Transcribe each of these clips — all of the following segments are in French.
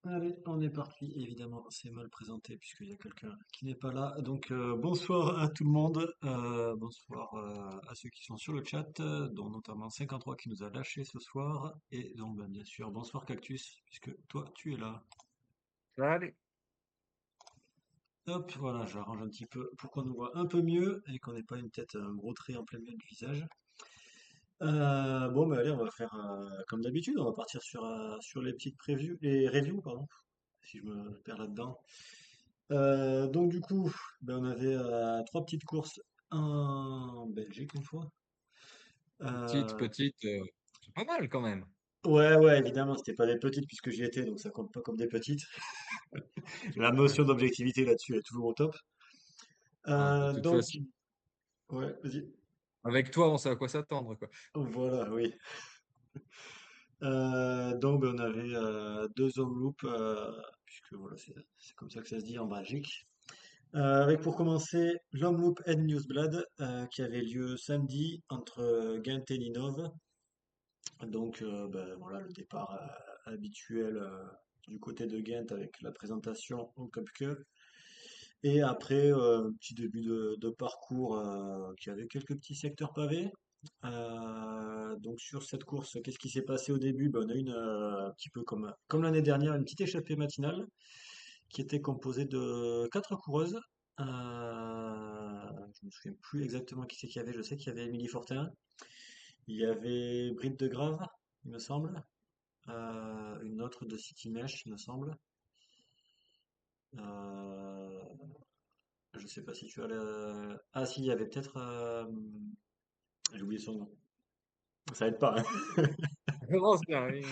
Allez, on est parti. Évidemment, c'est mal présenté puisqu'il y a quelqu'un qui n'est pas là. Donc, bonsoir à tout le monde. Bonsoir à ceux qui sont sur le chat, dont notamment 53 qui nous a lâché ce soir. Et donc, ben, bien sûr, bonsoir Cactus, puisque toi, tu es là. Allez. Hop, voilà, j'arrange un petit peu pour qu'on nous voit un peu mieux et qu'on n'ait pas une tête, un gros trait en plein milieu du visage. Bon, ben allez, on va faire comme d'habitude. On va partir sur les petites previews, les reviews, pardon, si je me perds là-dedans. Donc du coup, ben, on avait trois petites courses en Belgique une fois. Petite, Euh, petite, c'est pas mal quand même. ouais, ouais, évidemment, c'était pas des petites puisque j'y étais, donc ça compte pas comme des petites. La notion d'objectivité là-dessus est toujours au top. Ah, de Euh, toute donc, façon, ouais, vas-y. avec toi, on sait à quoi s'attendre, quoi. Voilà, oui. Donc ben, on avait deux home loops, puisque voilà, c'est comme ça que ça se dit en Belgique. Avec pour commencer l'home loop Ed Newsblad, qui avait lieu samedi entre Ghent et Ninove. Donc, ben, voilà le départ habituel du côté de Ghent avec la présentation au Cup Cup. Et après, un petit début de parcours qui avait quelques petits secteurs pavés. Donc sur cette course, qu'est-ce qui s'est passé au début? Ben, on a eu un petit peu comme l'année dernière, une petite échappée matinale qui était composée de quatre coureuses. Je me souviens plus exactement qui c'est qu'il y avait. Je sais qu'il y avait Émilie Fortin, il y avait Britt de Grave, il me semble. Une autre de City Mesh, il me semble. Euh, je sais pas si tu as le... Ah si, il y avait peut-être... j'ai oublié son nom. Ça aide pas, hein. Comment ça arrive?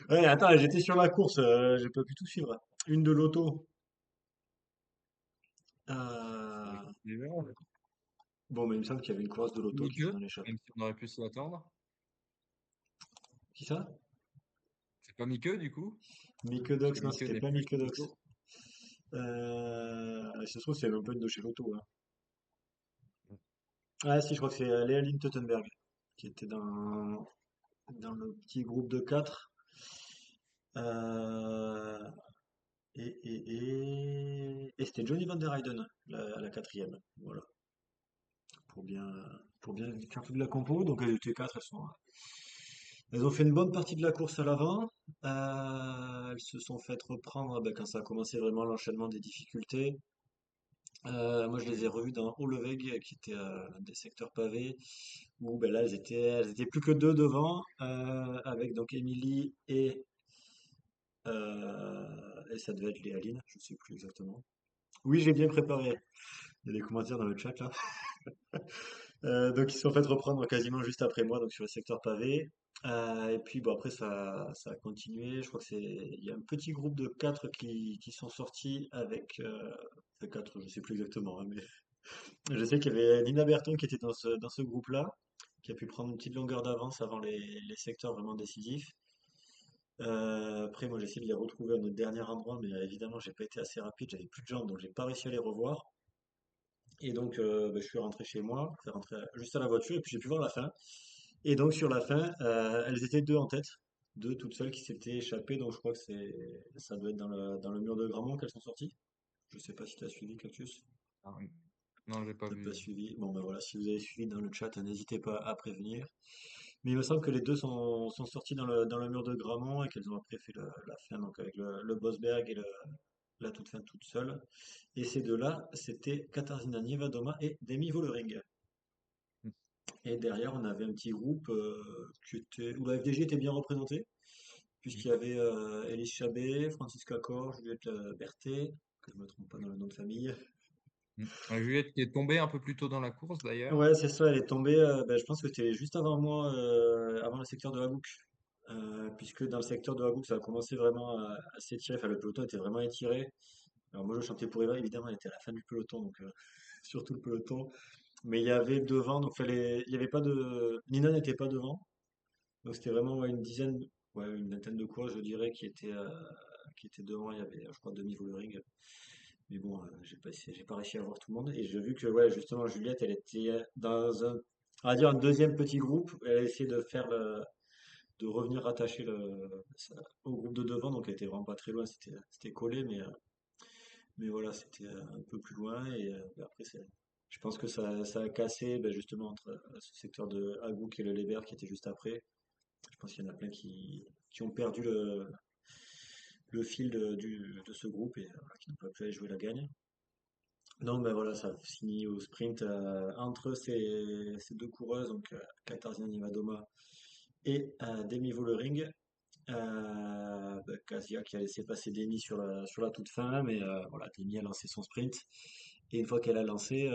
Ouais, attends, j'étais sur la course, j'ai pas pu tout suivre. Une de l'auto. Euh, Bon, mais il me semble qu'il y avait une course de l'auto qui était Miqueux, dans l'échappée. même si on aurait pu s'y attendre. Qui ça? C'est pas Miqueux, du coup? Mickey Parce que Ducks, non, Miqueux c'était n'est pas plus Mickey chez Ducks. Toto. Ça se trouve, c'est même pas une de chez l'auto, hein. Ah si, je crois que c'est Léaline Teutenberg qui était dans le petit groupe de 4. Euh, et c'était Johnny Van Der Heyden, la quatrième. Voilà. Pour bien, pour bien faire toute la compo. Donc elles étaient quatre, elles ont fait une bonne partie de la course à l'avant. Elles se sont fait reprendre ben, quand ça a commencé vraiment l'enchaînement des difficultés. Moi, je les ai revues dans Holleweg, qui était des secteurs pavés, où ben, là, elles étaient plus que deux devant, avec donc Émilie et ça devait être Léaline, je sais plus exactement. Oui, j'ai bien préparé. Il y a des commentaires dans le chat là. Donc ils se sont fait reprendre quasiment juste après moi, donc sur le secteur pavé. Et puis bon après ça a continué. Je crois que il y a un petit groupe de quatre qui sont sortis avec enfin, quatre, je sais plus exactement, hein, mais je sais qu'il y avait Nina Berton qui était dans ce groupe-là, qui a pu prendre une petite longueur d'avance avant les secteurs vraiment décisifs. Après moi j'ai essayé de les retrouver à notre dernier endroit, mais évidemment j'ai pas été assez rapide, j'avais plus de jambes, donc j'ai pas réussi à les revoir. Et donc, ben, je suis rentré chez moi, fait rentrer juste à la voiture, et puis j'ai pu voir la fin. Et donc, sur la fin, elles étaient deux en tête, deux toutes seules qui s'étaient échappées. Donc, je crois que ça doit être dans le mur de Grammont qu'elles sont sorties. Je sais pas si tu as suivi, Cactus. Ah, non, j'ai pas T'as pas vu. suivi. Bon, ben voilà, si vous avez suivi dans le chat, n'hésitez pas à prévenir. Mais il me semble que les deux sont sortis dans le mur de Grammont et qu'elles ont après fait la fin, donc avec le Bosberg et la toute fin toute seule. Et ces deux-là, c'était Katarzyna Niewedoma et Demi Vollering. Et derrière, on avait un petit groupe où la FDJ était bien représentée, puisqu'il y avait Élise Chabet, Francisca Cor, Juliette Berthet, que je ne me trompe pas dans le nom de famille. Juliette qui est tombée un peu plus tôt dans la course, d'ailleurs. Ouais, c'est ça, elle est tombée, ben, je pense que c'était juste avant moi, avant le secteur de Hagouk. Puisque dans le secteur de Hagouk, ça a commencé vraiment à s'étirer, enfin le peloton était vraiment étiré. Alors moi je chantais pour Eva, évidemment, elle était à la fin du peloton, donc surtout le peloton. Mais il y avait devant, donc il y avait pas de... Nina n'était pas devant. Donc c'était vraiment ouais, une dizaine, ouais, une vingtaine de coureurs, je dirais, qui étaient devant. Il y avait, je crois, demi-Vollering. Mais bon, j'ai pas réussi à voir tout le monde. Et j'ai vu que, ouais, justement, Juliette, elle était dans on va dire, un deuxième petit groupe. Elle a essayé de faire de revenir rattacher au groupe de devant, donc elle était vraiment pas très loin, c'était collé, mais voilà, c'était un peu plus loin, et après, je pense que ça a cassé ben, justement entre ce secteur de Hagouk et le Léber qui était juste après. Je pense qu'il y en a plein qui ont perdu le fil de ce groupe et qui n'ont pas pu aller jouer la gagne. Donc ben voilà, ça finit au sprint entre ces deux coureuses, donc Katarzyna Niewiadoma et Demi Vollering. Kasia qui a laissé passer Demi sur la toute fin, mais voilà, Demi a lancé son sprint. Et une fois qu'elle a lancé,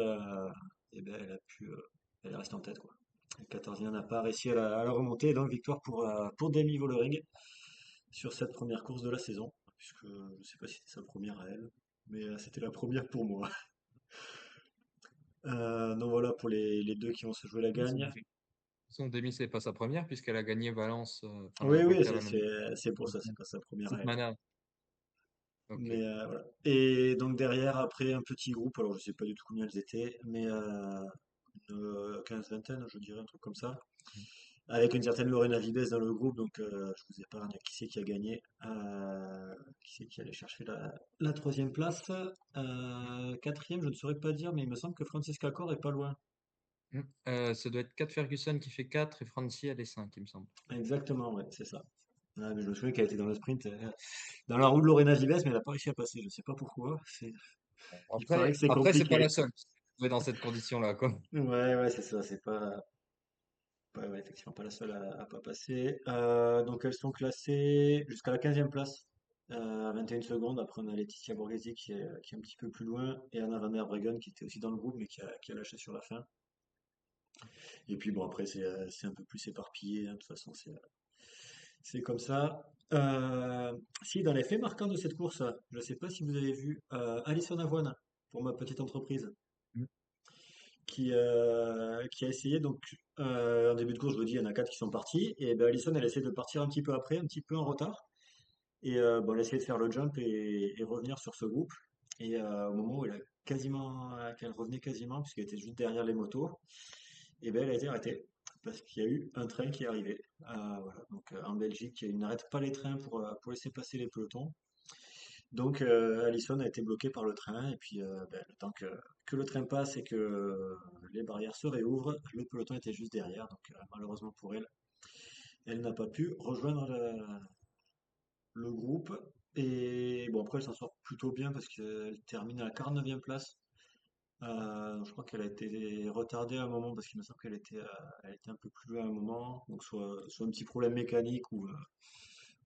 eh ben, elle est restée en tête, quoi. Et Katarzyna n'a pas réussi à la remonter, donc victoire pour Demi Vollering sur cette première course de la saison, puisque je ne sais pas si c'était sa première à elle, mais c'était la première pour moi. Donc voilà pour les deux qui vont se jouer la Oui, ça gagne. nous fait. De toute façon, Demi, c'est pas sa première puisqu'elle a gagné Valence, enfin Oui, la oui, Volta Valence. c'est pour ça, c'est pas sa première à Cette elle. manière. Ok. Mais voilà. Et donc derrière, après un petit groupe, alors je sais pas du tout combien ils étaient, mais une quinze-vingtaine, je dirais, un truc comme ça. Avec une certaine Lorena Vibes dans le groupe, donc je vous épargne qui c'est qui a gagné, qui c'est qui allait chercher la troisième place. Quatrième, je ne saurais pas dire, mais il me semble que Francesca Corr est pas loin. Ça doit être Kat Ferguson qui fait 4 et Francie elle est 5, il me semble. Exactement, ouais, c'est ça. Ah, mais je me souviens qu'elle était dans le sprint, dans la roue de Lorena Vibes, mais elle n'a pas réussi à passer. Je sais pas pourquoi. Il paraît Après, que c'est après c'est pas compliqué. la seule qui s'est retrouvée dans cette condition-là, quoi. Ouais, ouais, c'est ça. C'est ouais, effectivement pas la seule à pas passer. Donc elles sont classées jusqu'à la 15e place, à 21 secondes. Après on a Laetitia Borghesi qui est un petit peu plus loin et Anna Van der Breggen qui était aussi dans le groupe mais qui a lâché sur la fin. Et puis bon après c'est un peu plus éparpillé, hein. De toute façon c'est comme ça. Si dans les faits marquants de cette course, je ne sais pas si vous avez vu Alison Avoine pour ma petite entreprise Mm. qui a essayé, donc en début de course, je vous dis, il y en a quatre qui sont partis, et ben Alison, elle a essayé de partir un petit peu après, un petit peu en retard, et bon, elle a essayé de faire le jump et revenir sur ce groupe, et au moment où qu'elle revenait quasiment, puisqu'elle était juste derrière les motos, et ben elle a été arrêtée, parce qu'il y a eu un train qui est arrivé. Voilà. Donc en Belgique, ils n'arrêtent pas les trains pour laisser passer les pelotons, donc Allison a été bloquée par le train et puis ben, le temps que le train passe et que les barrières se réouvrent, le peloton était juste derrière. Donc malheureusement pour elle, elle n'a pas pu rejoindre le groupe. Et bon après elle s'en sort plutôt bien parce qu'elle termine à la 49e place. Je crois qu'elle a été retardée à un moment parce qu'il me semble elle était un peu plus loin à un moment. Donc soit un petit problème mécanique ou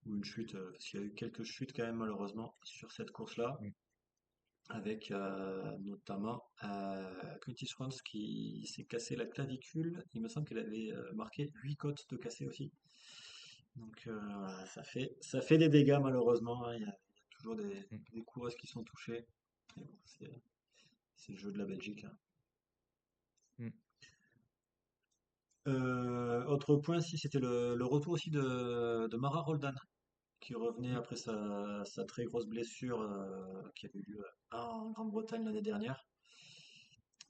une chute, parce qu'il y a eu quelques chutes quand même malheureusement sur cette course-là. Mm. Avec notamment Curtis Rons qui s'est cassé la clavicule. Il me semble qu'elle avait marqué 8 côtes de cassé aussi. Donc voilà, ça fait des dégâts malheureusement, hein. Il y a toujours Mm. des coureuses qui sont touchées. Mais bon, c'est le jeu de la Belgique, hein. Mm. Autre point, si c'était le retour aussi de Mara Roldan, qui revenait après sa très grosse blessure qui avait eu lieu en Grande-Bretagne l'année dernière.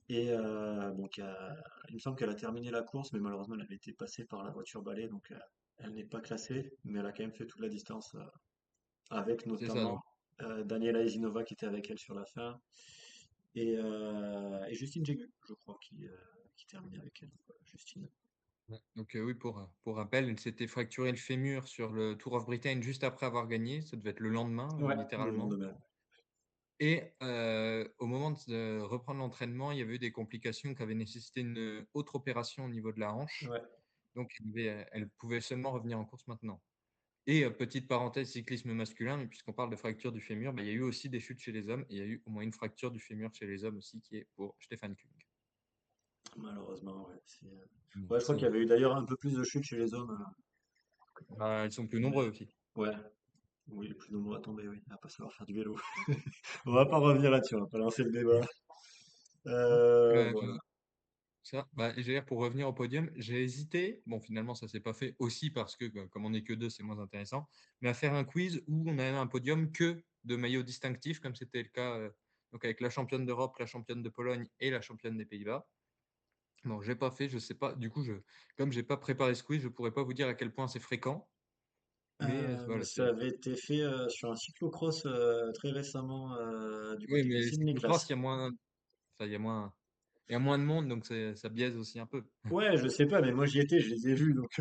Et bon, il me semble qu'elle a terminé la course, mais malheureusement, elle avait été passée par la voiture balai, donc elle n'est pas classée, mais elle a quand même fait toute la distance, avec C'est ça, notamment donc. Daniela Ezinova qui était avec elle sur la fin, et Justine Jégu, je crois, qui terminait avec elle. Voilà, Justine. Ouais. Donc oui, pour rappel, elle s'était fracturé le fémur sur le Tour of Britain juste après avoir gagné. Ça devait être le lendemain, Ouais, le littéralement. lendemain. Et au moment de reprendre l'entraînement, il y avait eu des complications qui avaient nécessité une autre opération au niveau de la hanche. Ouais. Donc elle pouvait seulement revenir en course maintenant. Et petite parenthèse cyclisme masculin, mais puisqu'on parle de fracture du fémur, bah, il y a eu aussi des chutes chez les hommes. Et il y a eu au moins une fracture du fémur chez les hommes aussi, qui est pour Stefan Küng. Malheureusement, ouais. Donc, Ouais, je crois qu'il y avait eu d'ailleurs un peu plus de chutes chez les hommes. bah, ils sont plus Mais nombreux aussi. ouais, oui, les plus nombreux à tomber, oui, à pas savoir faire du vélo. On va pas revenir là-dessus, on va pas lancer le débat. Euh, Voilà. Ça, bah, j'ai pour revenir au podium, j'ai hésité. Bon, finalement, ça s'est pas fait aussi parce que, bah, comme on n'est que deux, c'est moins intéressant. Mais à faire un quiz où on a un podium que de maillots distinctifs, comme c'était le cas donc avec la championne d'Europe, la championne de Pologne et la championne des Pays-Bas. Bon, j'ai pas fait, je sais pas. Du coup, comme j'ai pas préparé ce quiz, je pourrais pas vous dire à quel point c'est fréquent. Mais voilà, Ça c'est. avait été fait sur un cyclocross très récemment du Oui, côté de mais Sydney-Classe. cyclocross, il y a moins, enfin, il y a moins de monde, donc ça biaise aussi un peu. Ouais, je sais pas, mais moi j'y étais, je les ai vus, donc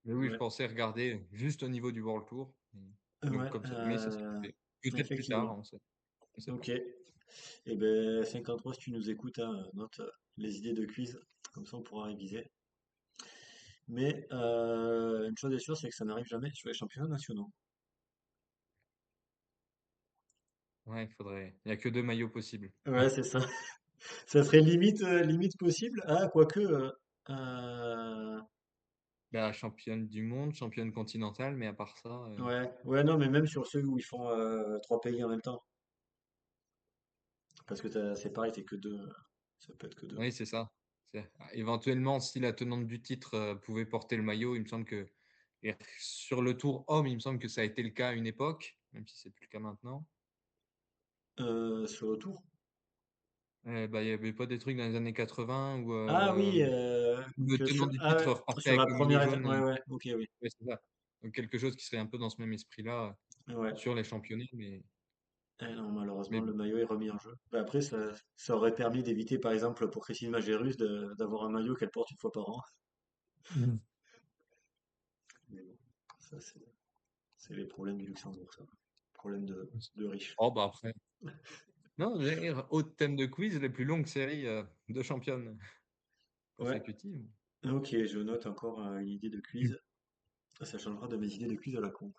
Mais oui, je ouais, pensais regarder juste au niveau du World Tour. Donc ouais, comme ça, mais ça s'est fait. Peut-être plus tard, effectivement. on sait pas. Ok. Et ben 53, si tu nous écoutes, hein, note les idées de quiz, comme ça on pourra réviser. Mais une chose est sûre, c'est que ça n'arrive jamais sur les championnats nationaux. Ouais, il faudrait. Il y a que deux maillots possibles. Ouais, c'est ça. Ça serait limite possible. Ah, quoique. Euh, La championne du monde, championne continentale, mais à part ça, ouais, non, mais même sur ceux où ils font trois pays en même temps. Parce que c'est pareil, t'es que deux. Ça peut être que deux. oui, c'est ça. Éventuellement, si la tenante du titre pouvait porter le maillot, il me semble que et sur le tour homme, il me semble que ça a été le cas à une époque, même si c'est plus le cas maintenant. Sur le tour. Bah, il y avait pas des trucs dans les années 80 où Ah oui, le que tenant sur, du ah ouais, titre repartait sur avec la le maillot première étape. jaune. Ouais, ouais, ok, oui. Ouais, c'est ça. Donc quelque chose qui serait un peu dans ce même esprit-là Ouais. sur les championnats, mais Non, malheureusement, mais le bon. maillot est remis en jeu. Bah, après, ça aurait permis d'éviter, par exemple, pour Christine Magérus, d'avoir un maillot qu'elle porte une fois par an. Mhm. Mais bon, ça, c'est les problèmes du Luxembourg, ça. Problème de riches. Oh, bah après. Non, j'allais dire, autre thème de quiz, les plus longues séries de championnes Ouais, consécutives. ok, je note encore une idée de quiz. Ça changera de mes idées de quiz à la con.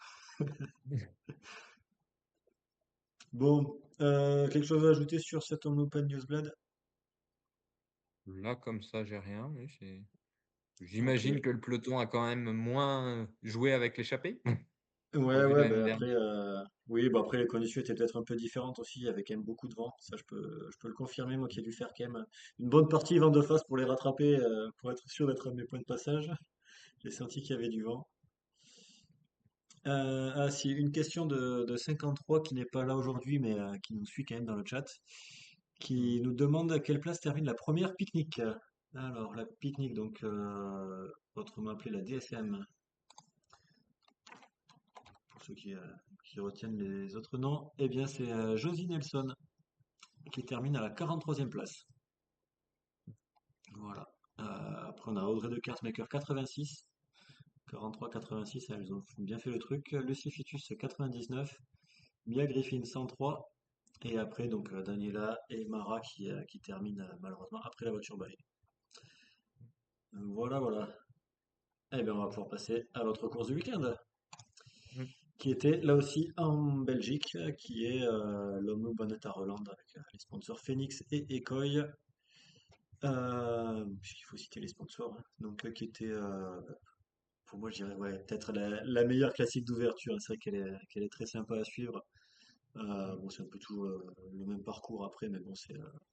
Bon, quelque chose à ajouter sur cet Home Open Newsblad? Là, comme ça, j'ai rien. Mais Ok. j'imagine que le peloton a quand même moins joué avec l'échappée, au Ouais, vu de ouais, l'année bah après, dernière. oui, bah après les conditions étaient peut-être un peu différentes aussi, il y avait quand même beaucoup de vent, ça je peux le confirmer, moi qui ai dû faire quand même une bonne partie vent de face pour les rattraper, pour être sûr d'être à mes points de passage. J'ai senti qu'il y avait du vent. Ah si, une question de 53 qui n'est pas là aujourd'hui, mais qui nous suit quand même dans le chat, Mhm. qui nous demande à quelle place termine la première pique-nique. Alors, la pique-nique, donc autrement appelée la DSM, pour ceux qui retiennent les autres noms, eh bien c'est Josie Nelson qui termine à la 43e place. Voilà. Après, on a Audrey de Maker 86, 43-86, elles ont bien fait le truc. Lucy Fitus 99, Mia Griffin 103, et après, donc Daniela et Mara qui terminent malheureusement après la voiture balai. Voilà, voilà. Eh bien, on va pouvoir passer à l'autre course du week-end, Mhm. qui était là aussi en Belgique, qui est l'Homme Bonnet à Roland avec les sponsors Phoenix et Ecoy. Puisqu'il faut citer les sponsors, hein. Donc, qui était, pour moi, je dirais, ouais, peut-être la meilleure classique d'ouverture. C'est vrai qu'elle est très sympa à suivre. Bon, c'est un peu toujours le même parcours après, mais bon,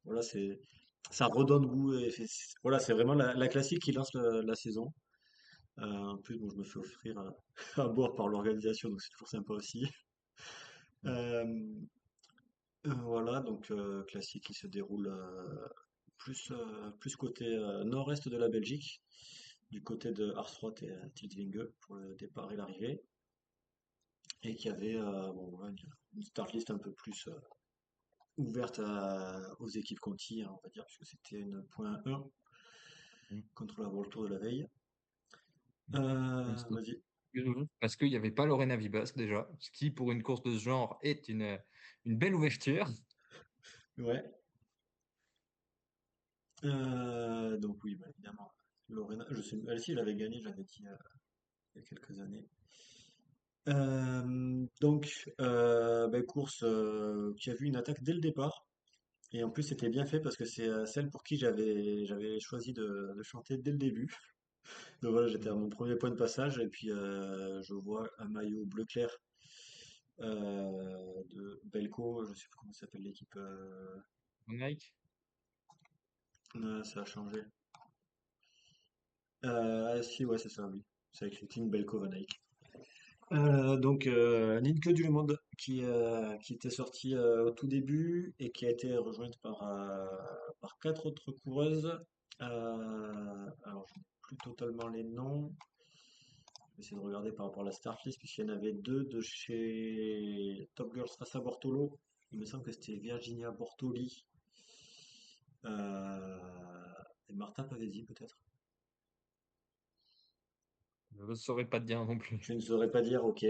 voilà, ça redonne goût. Et voilà, c'est vraiment la classique qui lance la saison. En plus, bon, je me fais offrir à boire par l'organisation, donc c'est toujours sympa aussi. Mhm. Euh, voilà, donc classique qui se déroule plus côté nord-est de la Belgique, du côté de Aarschot et Tiltwinge pour le départ et l'arrivée, et qui avait bon, voilà, une start list un peu plus ouverte aux équipes Conti, hein, on va dire, puisque c'était une point 1 Mhm. contre la World Tour de la veille. Même si- Vas-y. Parce qu'il n'y avait pas Lorena Vibas déjà, ce qui pour une course de ce genre est une belle ouverture. Ouais. Donc oui, bah, évidemment. Lorena, je sais, elle aussi, elle avait gagné, j'avais dit il y a quelques années. Donc, ben, course qui a vu une attaque dès le départ. Et en plus, c'était bien fait parce que c'est celle pour qui j'avais choisi de chanter dès le début. Donc voilà, j'étais à Mhm. mon premier point de passage et puis je vois un maillot bleu clair de Belco, je sais plus comment s'appelle l'équipe. Nike. Ça a changé. Ah, si, ouais, c'est ça, oui. C'est écrit Team Belco Van Eyck. Donc, Nienke Monde qui était sortie au tout début et qui a été rejointe par par quatre autres coureuses. Alors, je n'ai plus totalement les noms. Je vais essayer de regarder par rapport à la Startlist, puisqu'il y en avait deux de chez Top Girl Strassa Bortolo. Il me semble que c'était Virginia Bortoli et Martin Pavesi, peut-être. Je ne saurais pas te dire non plus. Je ne saurais pas dire, ok.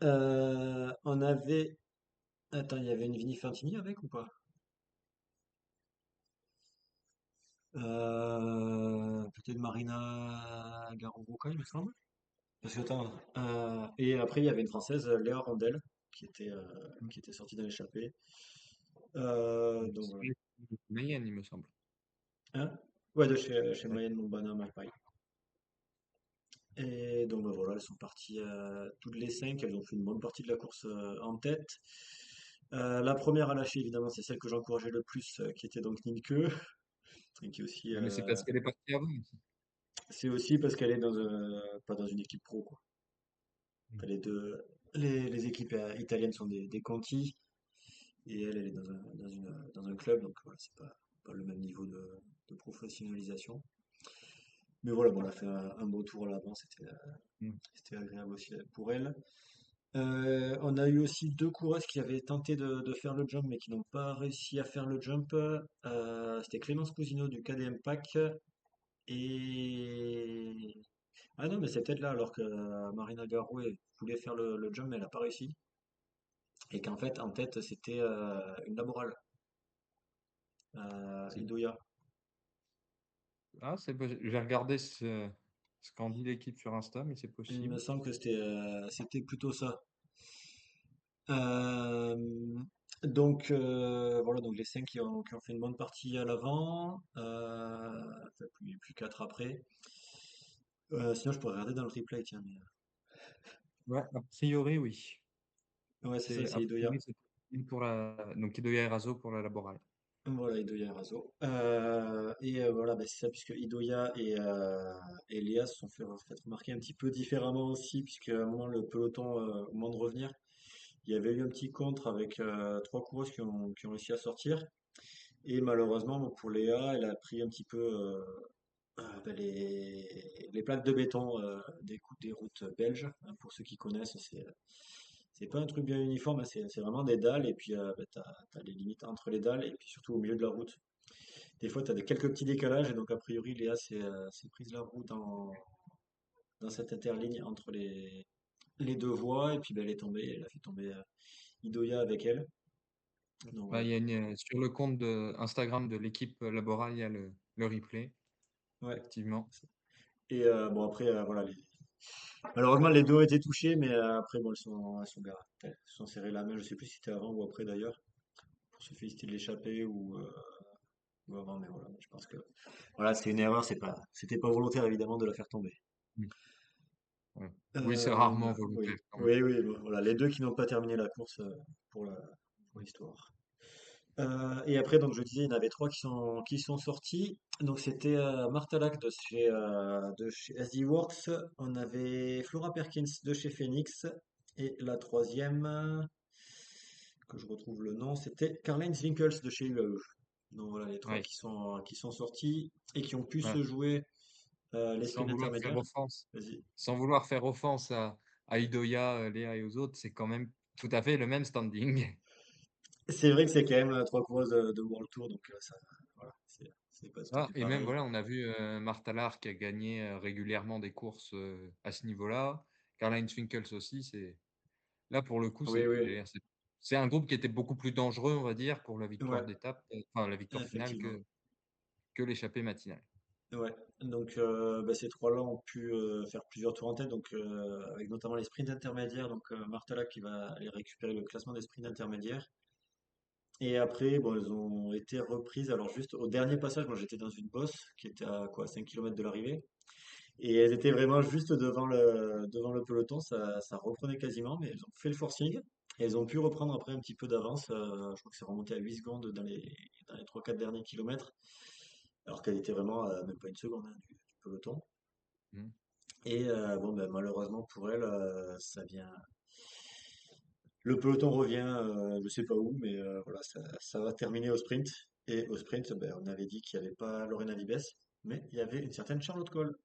On avait. Attends, il y avait une Vini Fantini avec ou pas? Peut-être Marina Garoboka, il me semble. Parce que attends, et après il y avait une française, Léa Rondel, qui était sortie dans l'échappée. Donc voilà. Mayenne, il me semble. Hein? Ouais, de chez Ouais. Mayenne Montbana Magpie. Et donc bah, voilà, elles sont parties toutes les cinq, elles ont fait une bonne partie de la course en tête. La première à lâcher, évidemment, c'est celle que j'encourageais le plus, qui était donc Nienke, et qui aussi, Mais c'est parce qu'elle est partie avant aussi. c'est aussi parce qu'elle est pas dans une équipe pro, quoi. Mm. T'as les deux, les équipes italiennes sont des Conti, et elle, elle est dans un club, donc voilà, c'est pas le même niveau de professionnalisation. Mais voilà, bon, elle a fait un beau tour à l'avant, Mm. c'était agréable aussi pour elle. On a eu aussi deux coureuses qui avaient tenté de faire le jump, mais qui n'ont pas réussi à faire le jump. C'était Clémence Cousineau du KDM Pack et... Ah non, mais c'est peut-être là, alors que Marina Garouet voulait faire le jump, mais elle n'a pas réussi. Et qu'en fait, en tête, c'était une laborale, C'est- Idoya. Ah, j'ai regardé ce qu'en dit l'équipe sur Insta, mais c'est Il me possible. semble que c'était plutôt ça. Euh, voilà, donc les cinq qui ont fait une bonne partie à l'avant, enfin, plus quatre après. Sinon, je pourrais regarder dans le replay, tiens. Ouais, a priori, oui. Ouais, c'est ça, C'est c'est a Idoya. priori c'est une pour la donc Idoia Eraso pour la laborale. Voilà, Idoya et Razo. Voilà, bah, c'est ça, puisque Idoya et Léa se sont fait remarquer un petit peu différemment aussi, puisque à un moment, le peloton, au moment de revenir, il y avait eu un petit contre avec trois coureuses qui ont réussi à sortir. Et malheureusement, bon, pour Léa, elle a pris un petit peu bah, les plaques de béton des routes belges. Hein, pour ceux qui connaissent, c'est pas un truc bien uniforme, hein, c'est vraiment des dalles et puis bah, t'as les limites entre les dalles et puis surtout au milieu de la route. Des fois, tu as quelques petits décalages et donc a priori, Léa s'est prise la route dans cette interligne entre les deux voies et puis bah, elle est tombée, elle a fait tomber Idoya avec elle. Donc Bah, voilà. il y a sur le compte Instagram de l'équipe laborale, il y a le replay, Ouais. effectivement. Et bon après, voilà, malheureusement, les deux ont été touchés, mais après, bon, elles sont bien. Elles se sont serrées la main, je sais plus si c'était avant ou après d'ailleurs, pour se féliciter de l'échappée ou avant, mais voilà, je pense que voilà, c'était une erreur, c'était pas volontaire évidemment de la faire tomber. Mm. Ouais. Oui, c'est rarement Oui, volontaire quand même. oui, oui, bon, voilà, les deux qui n'ont pas terminé la course pour la, pour l'histoire. Et après, donc je disais, il y en avait trois qui sont sortis. Donc c'était Martha Lack de chez SD Works, on avait Flora Perkins de chez Phoenix, et la troisième, que je retrouve le nom, c'était Caroline Winkels de chez UAE. Donc voilà, les trois Ouais. qui sont sortis et qui ont pu Ouais. se jouer les Sans sprints vouloir faire intermédiaires. offense, Vas-y. sans vouloir faire offense à Idoia, Léa et aux autres, c'est quand même tout à fait le même standing. C'est vrai que c'est quand même trois coureuses de World Tour, donc ça, voilà, c'est pas tout à Ah, fait et même, pareil. voilà, on a vu Martha Lark qui a gagné régulièrement des courses à ce niveau-là. Caroline Swinkels aussi. Là, pour le coup, Oui, oui, c'est un groupe qui était beaucoup plus dangereux, on va dire, pour la victoire ouais, d'étape, enfin la victoire finale effectivement. que l'échappée matinale. Ouais, donc bah, ces trois-là ont pu faire plusieurs tours en tête, donc avec notamment les sprints intermédiaires, donc Martala qui va aller récupérer le classement des sprints intermédiaires. Et après, bon, elles ont été reprises. Alors juste au dernier passage, moi j'étais dans une bosse qui était à quoi, 5 km de l'arrivée. Et elles étaient vraiment juste devant le peloton, ça reprenait quasiment, mais elles ont fait le forcing. Et elles ont pu reprendre après un petit peu d'avance. Je crois que c'est remonté à 8 secondes dans les 3-4 derniers kilomètres, alors qu'elle était vraiment à même pas une seconde hein, du peloton. Mmh. Et bon, ben, malheureusement pour elle, ça vient. Le peloton revient, je sais pas où, mais voilà, ça va terminer au sprint. Et au sprint, ben, on avait dit qu'il n'y avait pas Lorena Vibes, mais il y avait une certaine Charlotte Cole.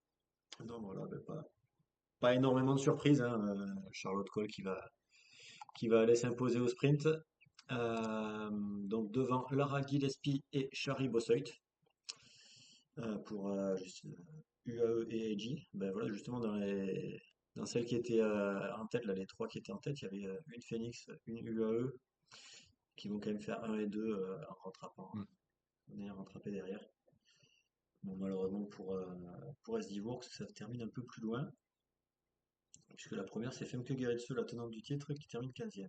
Donc voilà, ben, pas énormément de surprises, hein, Charlotte Cole qui va aller s'imposer au sprint. Donc devant Lara Gillespie et Shari Bosseuit pour UAE et AG. Ben voilà, justement dans celles qui étaient en tête, là, les trois qui étaient en tête, il y avait une Phoenix, une UAE qui vont quand même faire un et 2 en rattrapant, Mm. en ayant rattrapé derrière. Bon, malheureusement pour Esdivoorks, ça se termine un peu plus loin, puisque la première c'est Femke Gerritsen, la tenante du titre, qui termine 15e.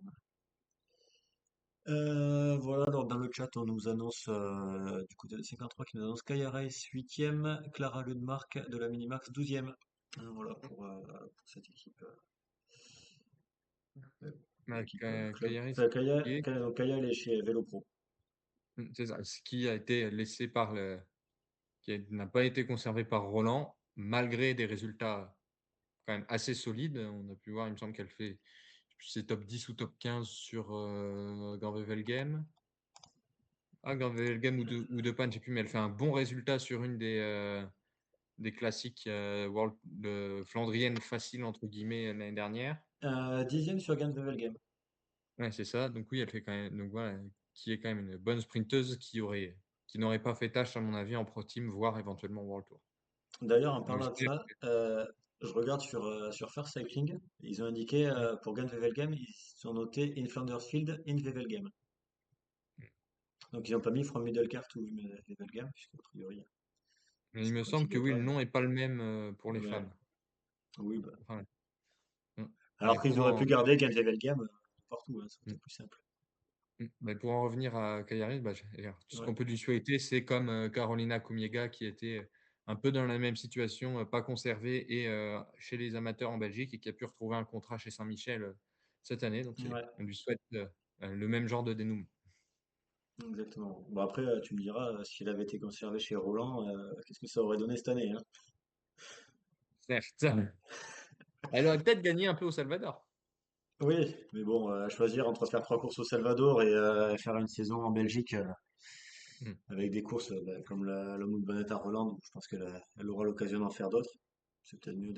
Voilà, alors dans le chat, on nous annonce, du côté de 53, qui nous annonce Kaya Rice 8e, Clara Lundmark de la Minimax 12e. Voilà pour cette équipe, l'équipe club. Kayaris, Enfin, qui est, Kaya, elle est chez Velopro. c'est ça, ce qui a été laissé n'a pas été conservé par Roland, malgré des résultats quand même assez solides. On a pu voir, il me semble qu'elle fait, je sais plus si c'est top 10 ou top 15 sur Game. Ah, Game ou de Pan, je sais plus, mais elle fait un bon résultat sur une des classiques flandriennes faciles, entre guillemets, l'année dernière. 10e sur Gent-Wevelgem. Ouais, c'est ça. Donc oui, elle fait quand même, donc voilà, qui est quand même une bonne sprinteuse qui n'aurait pas fait tâche, à mon avis, en Pro Team, voire éventuellement World Tour. D'ailleurs, en Donc parlant de ça, je regarde sur First Cycling, ils ont indiqué ouais. pour Gent-Wevelgem, ils sont notés in Flandersfield, in Wevelgem. Donc ils n'ont pas mis from Middelkart ou Wevelgem, puisque a priori Mais il ça me semble que coïncidait oui, pas. le nom est pas le même pour les Ouais, femmes. oui, bah. Enfin, mm. Alors mais qu'ils pour auraient en, pu garder Gent-Wevelgem partout, hein, ça aurait mm, été plus simple. mais pour en revenir à Kayaris, ce Ouais, qu'on peut lui souhaiter, c'est comme Carolina Kumiega qui était un peu dans la même situation, pas conservée, et chez les amateurs en Belgique, et qui a pu retrouver un contrat chez Saint-Michel cette année. Donc ouais, on lui souhaite le même genre de dénouement. exactement. Bon après, tu me diras, s'il avait été conservé chez Roland, qu'est-ce que ça aurait donné cette année, hein? Certes. Elle aurait peut-être gagné un peu au Salvador. Oui, mais bon, à choisir entre faire 3 courses au Salvador et faire une saison en Belgique Mm. avec des courses bah, comme la Mount Bonnette à Roland, où je pense elle aura l'occasion d'en faire d'autres. C'est peut-être mieux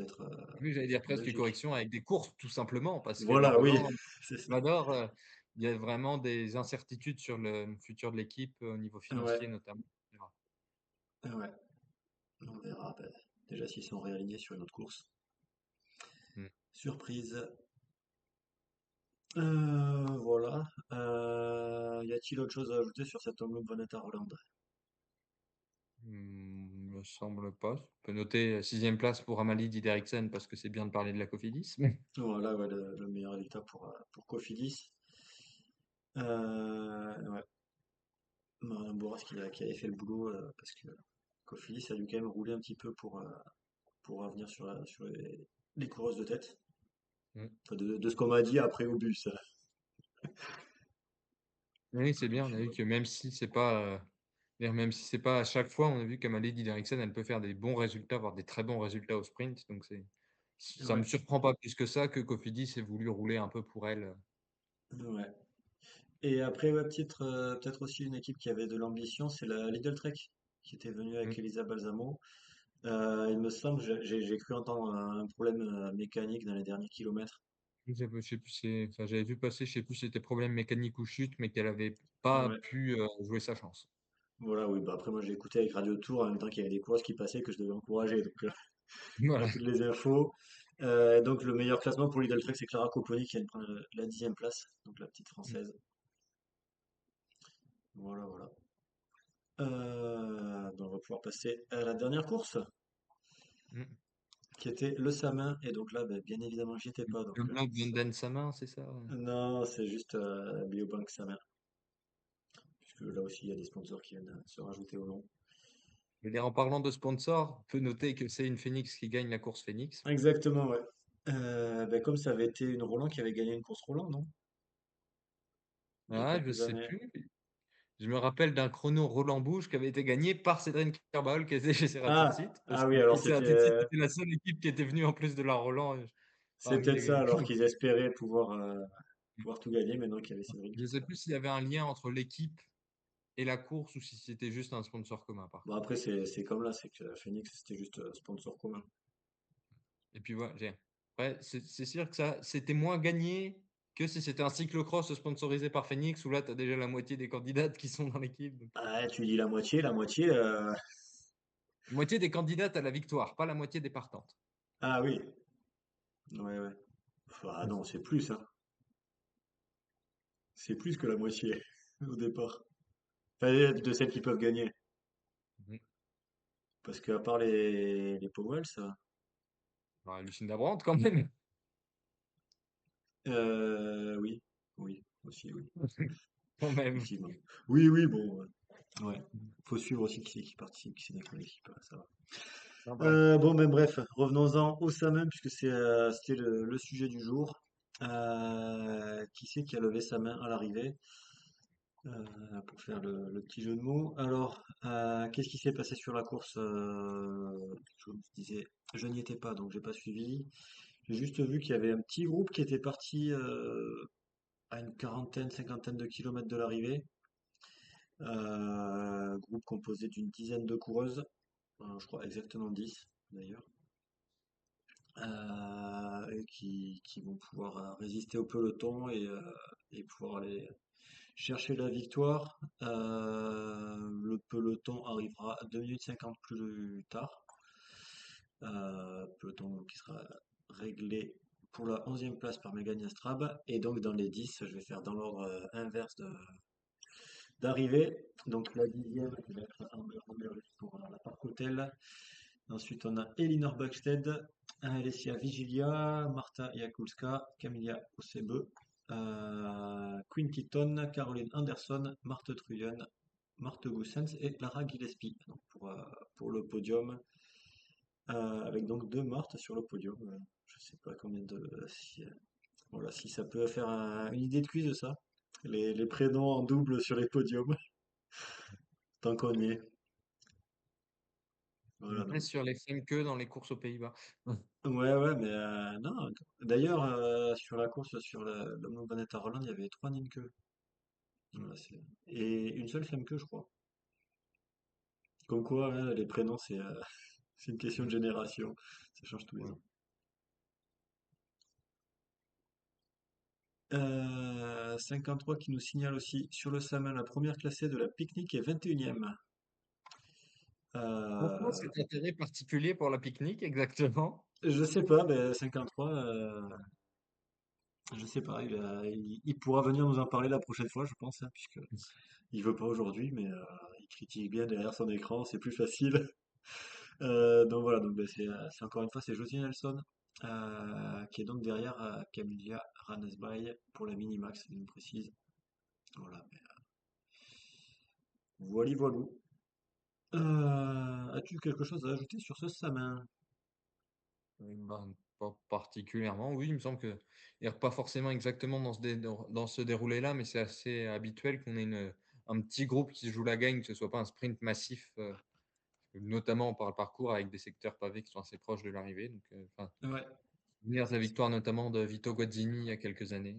Oui, j'allais dire en presque Belgique. correction avec des courses, tout simplement, parce que Voilà, oui, Roland, c'est ça. Salvador, il y a vraiment des incertitudes sur le futur de l'équipe, au niveau Ouais, financier notamment, etc. ouais, on verra. Bah, déjà s'ils sont réalignés sur une autre course. Mm. Surprise. Voilà. Y a-t-il autre chose à ajouter sur cette Omloop Vonetta Roland? Me semble pas. On peut noter 6e place pour Amalie Dideriksen parce que c'est bien de parler de la Cofidis. Voilà, ouais, le meilleur résultat pour Cofidis. Ouais, Marion Boras qui avait fait le boulot parce que Cofidis a dû quand même rouler un petit peu pour revenir sur les coureuses de tête. Mm. Enfin, de ce qu'on m'a dit après au bus. Oui, c'est Et bien. On a puis vu voilà. que même si c'est pas à chaque fois, on a vu qu'Amalie Dideriksen, elle peut faire des bons résultats, voire des très bons résultats au sprint. Donc ça me Ouais, surprend pas plus que ça que Cofidis ait voulu rouler un peu pour elle. ouais. Et après, ouais, peut-être aussi une équipe qui avait de l'ambition, c'est la Lidl Trek, qui était venue avec Mm. Elisa Balsamo. Il me semble, j'ai cru entendre un problème mécanique dans les derniers kilomètres. Je sais plus, enfin, j'avais vu passer, je sais plus si c'était problème mécanique ou chute, mais qu'elle avait pas Ouais. pu jouer sa chance. Voilà, oui, bah après moi j'ai écouté avec Radio Tour en même temps qu'il y avait des courses qui passaient que je devais encourager, donc Voilà. j'ai toutes les infos. Donc le meilleur classement pour Lidl Trek, c'est Clara Copponi qui vient de prendre la 10e place, donc la petite Mm. française. Voilà, voilà. Donc on va pouvoir passer à la dernière course, Mm. qui était le Samin, et donc là, bah, bien évidemment, j'y étais pas, donc Le blog Vanden sa main, c'est ça? non, c'est juste Biobank Samin, puisque là aussi il y a des sponsors qui viennent se rajouter au nom. Et en parlant de sponsor, on peut noter que c'est une Phoenix qui gagne la course Phoenix. Exactement, ouais. Bah, comme ça avait été une Roland qui avait gagné une course Roland, non? Il y a Ah, je quelques sais années. plus. Je me rappelle d'un chrono Roland Bouche qui avait été gagné par Cédric Kerbal qui était chez Ah, Ceratizit. Parce ah que oui, alors Ceratizit était la seule équipe qui était venue en plus de la Roland c'est parmi peut-être ça, les. alors qu'ils espéraient pouvoir tout gagner, maintenant qu'il y avait Cédric. Je sais plus s'il y avait un lien entre l'équipe et la course ou si c'était juste un sponsor commun, par Bon, contre. après, c'est comme là, c'est que Phoenix, c'était juste sponsor commun. Et puis voilà, ouais, c'est sûr que ça c'était moins gagné que si c'était un cyclo-cross sponsorisé par Phoenix, où là, tu as déjà la moitié des candidates qui sont dans l'équipe, donc Ah, tu dis la moitié. moitié des candidates à la victoire, pas la moitié des partantes. Ah oui, ouais, ouais. Ah non, c'est plus, hein. C'est plus que la moitié au départ. Enfin, de celles qui peuvent gagner. Mmh. Parce qu'à part les Powell, ça. Bah, Lucinda Brandt quand même. Oui, oui, aussi, oui, Quand même. effectivement. Oui, oui, bon, ouais. Faut suivre aussi qui c'est qui participe, qui c'est dans quelle équipe, ça va. Enfin bref. Bon, ben bref, revenons-en au Samin, puisque c'était le sujet du jour. Qui c'est qui a levé sa main à l'arrivée, pour faire le petit jeu de mots. Alors, qu'est-ce qui s'est passé sur la course? Je me disais, je n'y étais pas, donc j'ai pas suivi. J'ai juste vu qu'il y avait un petit groupe qui était parti à une quarantaine, cinquantaine de kilomètres de l'arrivée. Groupe composé d'une dizaine de coureuses, je crois exactement 10 d'ailleurs, et qui vont pouvoir résister au peloton et pouvoir aller chercher la victoire. Le peloton arrivera 2 minutes 50 plus tard. Peloton qui sera réglé pour la 11e place par Megan Yastrab. Et donc dans les 10, je vais faire dans l'ordre inverse d'arrivée. Donc la 10e qui va être Amber Roberts pour la Park Hotel. Ensuite on a Elinor Buxted, Alessia Vigilia, Marta Jakulska, Camilla Osebe, Quinn Keaton, Caroline Anderson, Marthe Truyen, Marthe Goussens et Lara Gillespie donc pour le podium. Avec donc deux Marthe sur le podium. Je sais pas combien de. Si, voilà, si ça peut faire une idée de quiz, ça. Les prénoms en double sur les podiums, tant qu'on y est. On Voilà, reste donc. sur les Femke dans les courses aux Pays-Bas. Ouais, ouais, mais non. D'ailleurs, sur la course, sur l'Omloop Vanetta Roland, il y avait trois Nimke. Voilà, et une seule Femke, je crois. Comme quoi, hein, les prénoms, c'est une question de génération. Ça change tous les Ouais. ans. 53 qui nous signale aussi sur le Samin, la première classée de la pique-nique est 21e. Pourquoi Euh, cet intérêt particulier pour la pique-nique exactement? je sais pas, mais 53, je sais pas, il pourra venir nous en parler la prochaine fois, je pense, hein, puisque il veut pas aujourd'hui, mais il critique bien derrière son écran, c'est plus facile. Donc voilà, donc ben, c'est encore une fois c'est Josie Nelson qui est donc derrière Camilla Ranesby pour la Minimax, il nous précise. Voilà, mais, voilà, voilou. As-tu quelque chose à ajouter sur ce Samin? Ben, pas particulièrement. Oui, il me semble qu'il y a pas forcément exactement dans ce déroulé-là, mais c'est assez habituel qu'on ait un petit groupe qui se joue la gagne, que ce soit pas un sprint massif, notamment par le parcours avec des secteurs pavés qui sont assez proches de l'arrivée. Donc, enfin, Ouais, souvenir de la victoire notamment de Vito Guazzini il y a quelques années.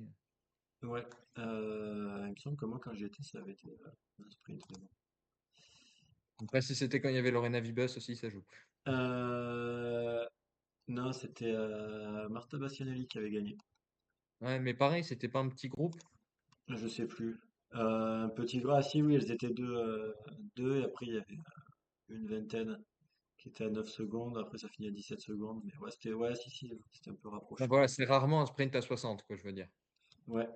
ouais. Il me semble que moi quand j'y étais, ça avait été un sprint. Mais bon. Après, si c'était quand il y avait Lorena Vibus aussi, ça joue. Euh, non, c'était Marta Bastianelli qui avait gagné. Ouais, mais pareil, c'était pas un petit groupe. Je sais plus. Un petit gras, ah si oui, elles étaient deux et après il y avait une vingtaine qui était à 9 secondes. Après ça finit à 17 secondes. Mais ouais, ouais, si, si, c'était un peu Ben rapproché. voilà, c'est rarement un sprint à 60, quoi, je veux dire. Ouais,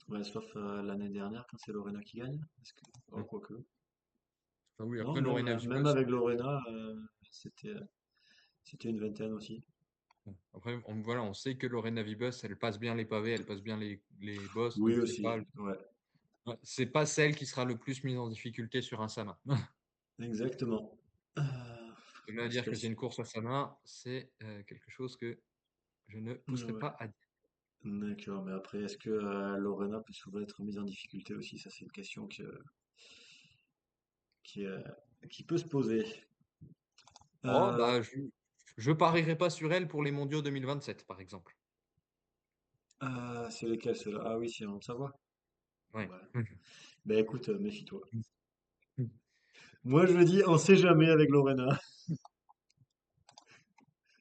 ouais, sauf l'année dernière quand c'est Lorena qui gagne. Oh, Mm. quoique. Enfin, oui, Non, après même, Lorena même Vibus. avec Lorena, c'était, c'était une vingtaine aussi. Après, voilà, on sait que Lorena Vibus, elle passe bien les pavés, elle passe bien les bosses, Oui donc aussi, ouais, c'est pas celle qui sera le plus mise en difficulté sur un Sama. exactement. De là à Est-ce dire qu'elle que c'est une course à Sama, c'est quelque chose que je ne pousserai ouais, pas à dire. d'accord, mais après, est-ce que Lorena peut souvent être mise en difficulté aussi? Ça, c'est une question qui, euh, qui peut se poser. Oh, Euh, bah, je parierai pas sur elle pour les mondiaux 2027, par exemple. c'est lesquels ceux-là? Ah oui, c'est en Savoie. Ouais. Ouais. Ben écoute, méfie-toi. Mmh. Moi, je dis, on sait jamais avec Lorena.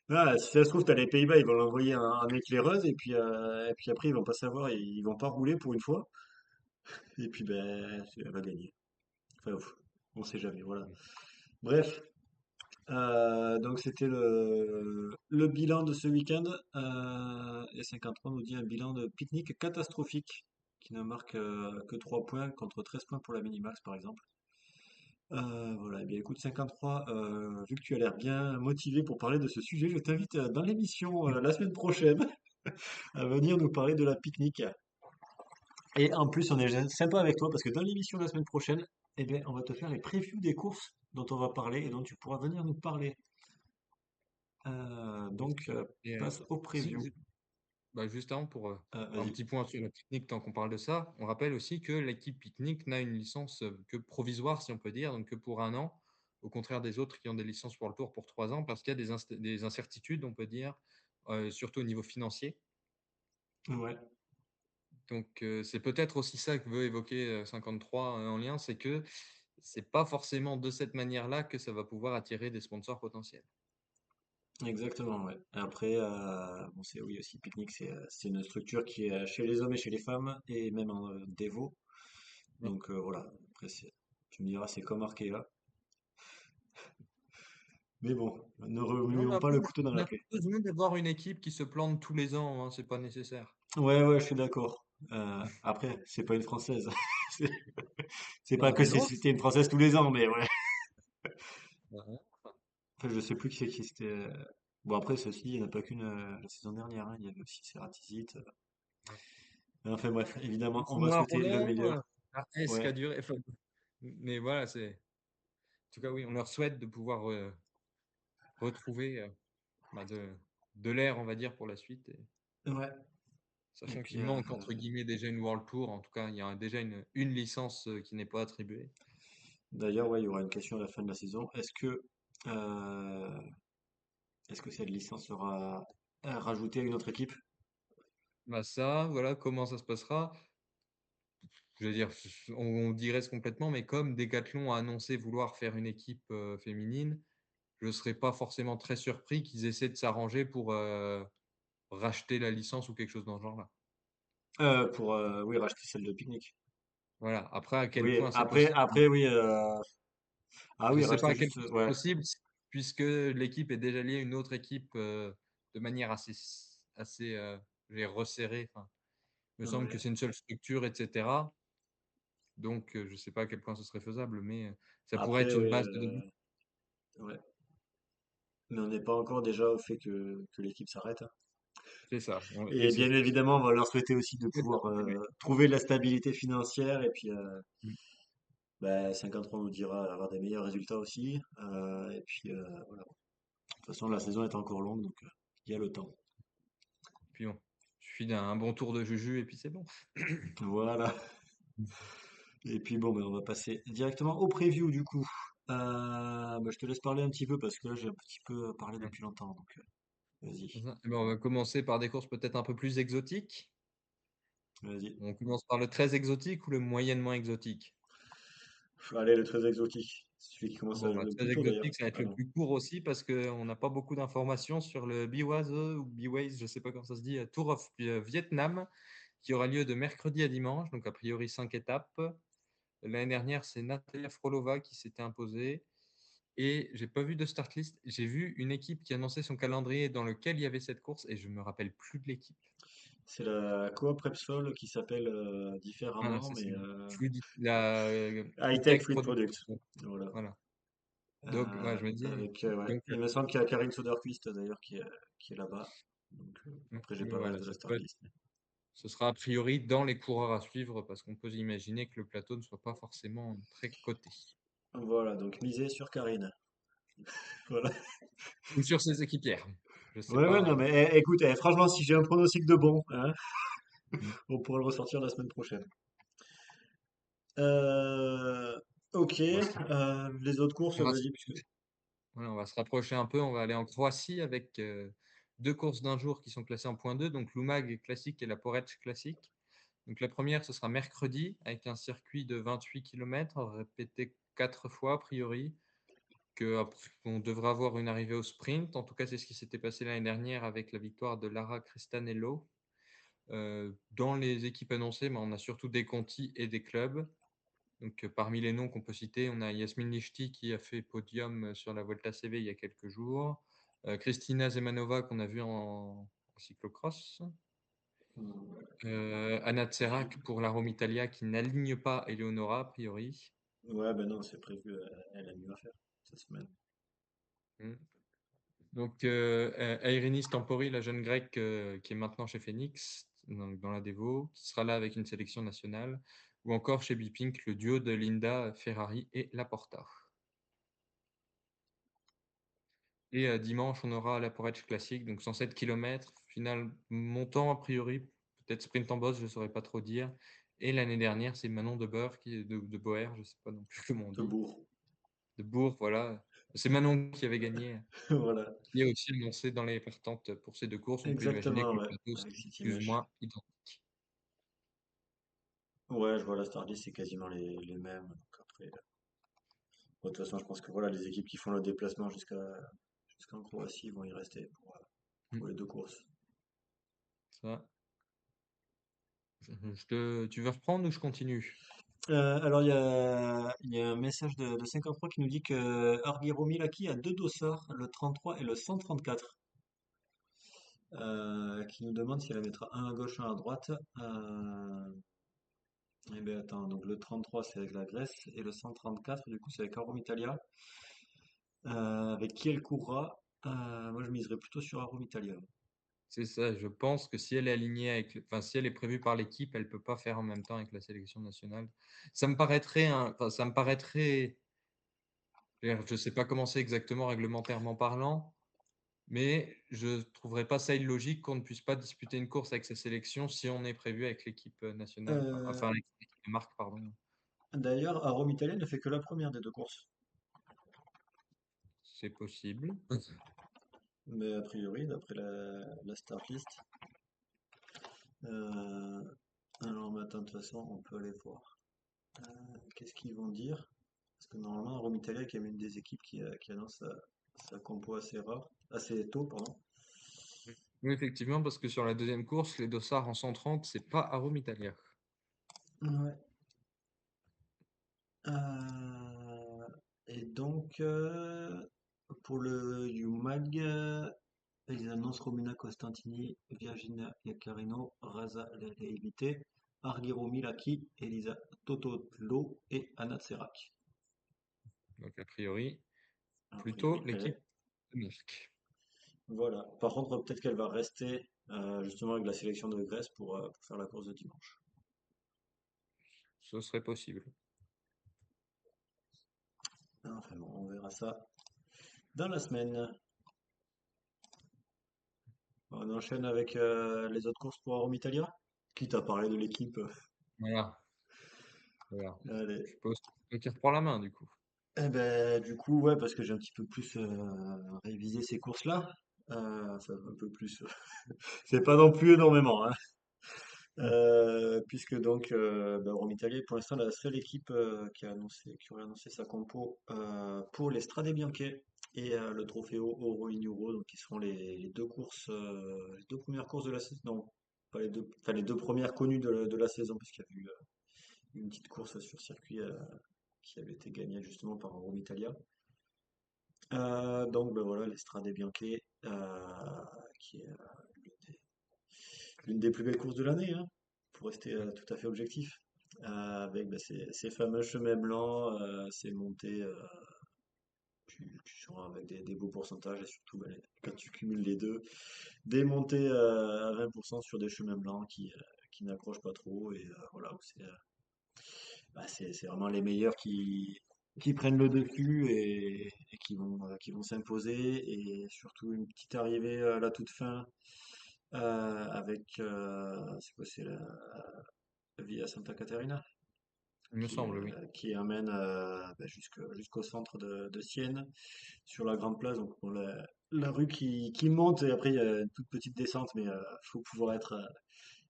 Ah, si ça se trouve, t'as les Pays-Bas, ils vont l'envoyer en éclaireuse et puis après, ils vont pas savoir, ils vont pas rouler pour une fois. Et puis, ben, elle va gagner. Enfin, on sait jamais, voilà. Bref, donc c'était le bilan de ce week-end. Et 53 nous dit un bilan de pique-nique catastrophique qui ne marque que 3 points contre 13 points pour la Minimax, par exemple. Voilà, eh bien écoute 53, vu que tu as l'air bien motivé pour parler de ce sujet, je t'invite dans l'émission la semaine prochaine à venir nous parler de la pique-nique. Et en plus, on est sympa avec toi parce que dans l'émission de la semaine prochaine, eh bien, on va te faire les previews des courses dont on va parler et dont tu pourras venir nous parler. Et Passe au si preview. bah, juste avant pour, un Vas-y. petit point sur la Picnic tant qu'on parle de ça, on rappelle aussi que l'équipe Picnic n'a une licence, que provisoire si on peut dire, donc que pour 1 an, au contraire des autres qui ont des licences pour le Tour pour 3 ans parce qu'il y a des incertitudes, on peut dire, surtout au niveau financier. Ouais, Donc c'est peut-être aussi ça que veut évoquer, 53, en lien, c'est que c'est pas forcément de cette manière-là que ça va pouvoir attirer des sponsors potentiels. exactement, ouais. Après, bon, c'est oui aussi, Picnic, c'est une structure qui est chez les hommes et chez les femmes et même en dévo. Ouais. Donc voilà, après, tu me diras, c'est comme Arkea. Mais bon, ne Mais remuons pas le couteau dans on la n'a pas plaie. besoin d'avoir une équipe qui se plante tous les ans, hein, c'est pas nécessaire. Ouais, ouais, je suis d'accord. Après, c'est pas une française. C'est c'est pas Bah, que non, c'était une française tous les ans, mais ouais. bah, non. Enfin, je sais plus qui c'est qui c'était. Bon, après, ceci, il n'y en a pas qu'une la saison dernière, hein. Il y avait aussi Ceratizit. Enfin, bref, évidemment, on va Formula souhaiter le Renault, meilleur. AS qui Ouais, a duré, enfin, mais voilà, c'est en tout cas, oui, on leur souhaite de pouvoir, retrouver, bah, de l'air, on va dire, pour la suite et ouais. Et sachant puis, qu'il manque entre guillemets déjà une World Tour, en tout cas, il y a déjà une licence, qui n'est pas attribuée. d'ailleurs, ouais, il y aura une question à la fin de la saison. Euh, est-ce que cette licence sera rajoutée à une autre équipe? Bah, ça, voilà, comment ça se passera? Je veux dire, on digresse complètement, mais comme Decathlon a annoncé vouloir faire une équipe, féminine, je ne serais pas forcément très surpris qu'ils essaient de s'arranger pour, racheter la licence ou quelque chose dans ce genre-là. Oui, racheter celle de Picnic. Voilà, après à quel Oui, point c'est possible, oui. Ah je ne oui, sais pas racheter à quel juste, point c'est ouais. possible puisque l'équipe est déjà liée à une autre équipe, de manière assez, je vais dire resserrée, enfin, il me semble que Ouais. c'est une seule structure et cetera, donc je ne sais pas à quel point ce serait faisable, mais ça pourrait Après, être une oui, base de données. ouais. Mais on n'est pas encore déjà au fait que l'équipe s'arrête, hein. C'est ça, et Et ce bien évidemment, on va leur souhaiter aussi de souhaite de pouvoir continuer. trouver de la stabilité financière et puis Mmh. bah, 53 nous dira avoir des meilleurs résultats aussi. Et puis voilà. De toute façon, la saison est encore longue, donc il y a le temps. Puis bon, suffit d'un bon tour de Juju et puis c'est bon. Voilà. Et puis bon, ben, on va passer directement au preview du coup. Bah, je te laisse parler un petit peu parce que là j'ai un petit peu parlé Ouais, depuis longtemps, donc c'est vas-y, ça. Et ben, on va commencer par des courses peut-être un peu plus exotiques. vas-y. On commence par le très exotique ou le moyennement exotique? Allez, le très exotique. C'est celui qui commence Bon, bah, le plus très tôt d'ailleurs. exotique, ça va être Ah le non. plus court aussi parce qu'on n'a pas beaucoup d'informations sur le Biwase ou Biwaze, je ne sais pas comment ça se dit, Tour of Vietnam, qui aura lieu de mercredi à dimanche, donc a priori 5 étapes. L'année dernière, c'est Natalia Frolova qui s'était imposée et j'ai pas vu de start list. J'ai vu une équipe qui annonçait son calendrier dans lequel il y avait cette course et je me rappelle plus de l'équipe. C'est la coop Repsol qui s'appelle Voilà, différemment, c'est mais ça. La High-Tech E-Tech Fluid Product. Production. Voilà. Voilà. Donc ouais, je me dis Avec, ouais. donc Il me semble qu'il y a Karine Soderquist d'ailleurs qui est là-bas. Donc après, j'ai pas le reste voilà, de la ça start peut list. ce sera a priori dans les coureurs à suivre parce qu'on peut imaginer que le plateau ne soit pas forcément très coté. Voilà, donc miser sur Karine. Voilà. Ou sur ses équipières. Je sais Ouais, ouais, pas, non, mais écoute, franchement, si j'ai un pronostic de bon, hein, mmh, on pourra le ressortir la semaine prochaine. Euh, ok, on va se les autres courses, on va se vas-y, puisque. voilà, on va se rapprocher un peu, on va aller en Croatie avec, 2 courses d'un jour qui sont classées en point 2, donc l'Umag classique et la Poreču classique. Donc la première, ce sera mercredi avec un circuit de 28 km répété 4 fois a priori, on devra avoir une arrivée au sprint. En tout cas, c'est ce qui s'était passé l'année dernière avec la victoire de Lara Cristanello. Dans les équipes annoncées, on a surtout des contis et des clubs. Donc, parmi les noms qu'on peut citer, on a Yasmine Nishti qui a fait podium sur la Volta CV il y a quelques jours. Kristina Zemanova qu'on a vu en cyclocross. Anna Tserak pour la Rome Italia qui n'aligne pas Eleonora a priori. Ouais, ben non, c'est prévu, elle a mieux à faire cette semaine. Mm. Donc, Airinis Tampori, la jeune grecque qui est maintenant chez Phoenix, donc dans la Devo, qui sera là avec une sélection nationale. Ou encore chez Bipink, le duo de Linda Ferrari et Laporta. Et dimanche, on aura la Porridge classique, donc 107 km, final montant a priori, peut-être sprint en boss, je ne saurais pas trop dire. Et l'année dernière, c'est Manon de Boer, de Boer, je ne sais pas non plus comment on De dit. bourre. De Bourg, voilà. C'est Manon qui avait gagné, Voilà. qui est aussi annoncé dans les partantes pour ces deux courses. On peut imaginer Exactement, que le ouais. plateau Avec sera plus ou City-Mesh. moins identique. Ouais, je vois la Stardust, c'est quasiment les mêmes. Donc après, bon, de toute façon, je pense que voilà, les équipes qui font le déplacement jusqu'en Croatie vont y rester Mm, pour les deux courses. ça. Tu veux reprendre ou je continue? Alors, il y a un message de 53 qui nous dit que Argiro Milaki a deux dossards, le 33 et le 134, qui nous demande si elle mettra un à gauche, un à droite. Eh bien, attends, donc le 33 c'est avec la Grèce et le 134 du coup c'est avec Arum Italia. Avec qui elle courra? Moi je miserais plutôt sur Arum Italia. C'est ça, je pense que si elle est alignée enfin, si elle est prévue par l'équipe, elle peut pas faire en même temps avec la sélection nationale. Ça me paraîtrait, je sais pas comment c'est exactement réglementairement parlant, mais je trouverais pas ça illogique qu'on ne puisse pas disputer une course avec sa sélection si on est prévu avec l'équipe nationale, quoi. Euh, Enfin, avec l'équipe de marque, pardon. D'ailleurs, Arum Italia ne fait que la première des deux courses. C'est possible. Mais a priori, d'après la start list. Euh, alors, mais attends, de toute façon, on peut aller voir. Qu'est-ce qu'ils vont dire? Parce que normalement, Rome Italia est quand même une des équipes qui annonce sa compo assez tôt, pardon. Oui, effectivement, parce que sur la deuxième course, les dossards en 130, c'est pas Arum Italia. Ouais. Euh, et donc, pour le UMAG, ils annoncent Romina Costantini, Virginia Iaccarino, Raza Leite, Argiro Milaki, Elisa Tototlo et Anna Tserak. Donc, a priori, A plutôt priori, elle l'équipe est. de marque. Voilà. Par contre, peut-être qu'elle va rester justement avec la sélection de Grèce pour faire la course de dimanche. Ce serait possible. Enfin bon, on verra ça dans la semaine. On enchaîne avec les autres courses pour Rome Italia. Quitte à parler de l'équipe. Voilà. Voilà. Allez. Je suppose que tu reprends la main, du coup. Eh ben, du coup, ouais, parce que j'ai un petit peu plus révisé ces courses-là. Enfin, un peu plus. C'est pas non plus énormément, hein. Puisque donc, Rome Italia est pour l'instant la seule équipe qui aurait annoncé sa compo pour les Strade Bianche et le Trofeo Oro Inuro, donc qui seront les deux courses, les deux premières courses de la saison. Non, pas les deux, enfin les deux premières connues de la saison, puisqu'il y a eu une petite course sur circuit qui avait été gagnée justement par Rome Italia. Donc ben voilà, l'Estrade Bianche, qui est l'une des plus belles courses de l'année, hein, pour rester tout à fait objectif. Avec ben, ces fameux chemins blancs, ces montées, tu seras avec des beaux pourcentages et surtout ben, quand tu cumules les deux, des montées à 20% sur des chemins blancs qui n'accrochent pas trop et voilà, où c'est vraiment les meilleurs qui prennent le dessus et qui vont s'imposer et surtout une petite arrivée à la toute fin avec c'est quoi c'est la Via Santa Caterina Il me semble, oui. qui amène jusqu'au centre de Sienne sur la grande place donc bon, la rue qui monte et après il y a une toute petite descente mais faut pouvoir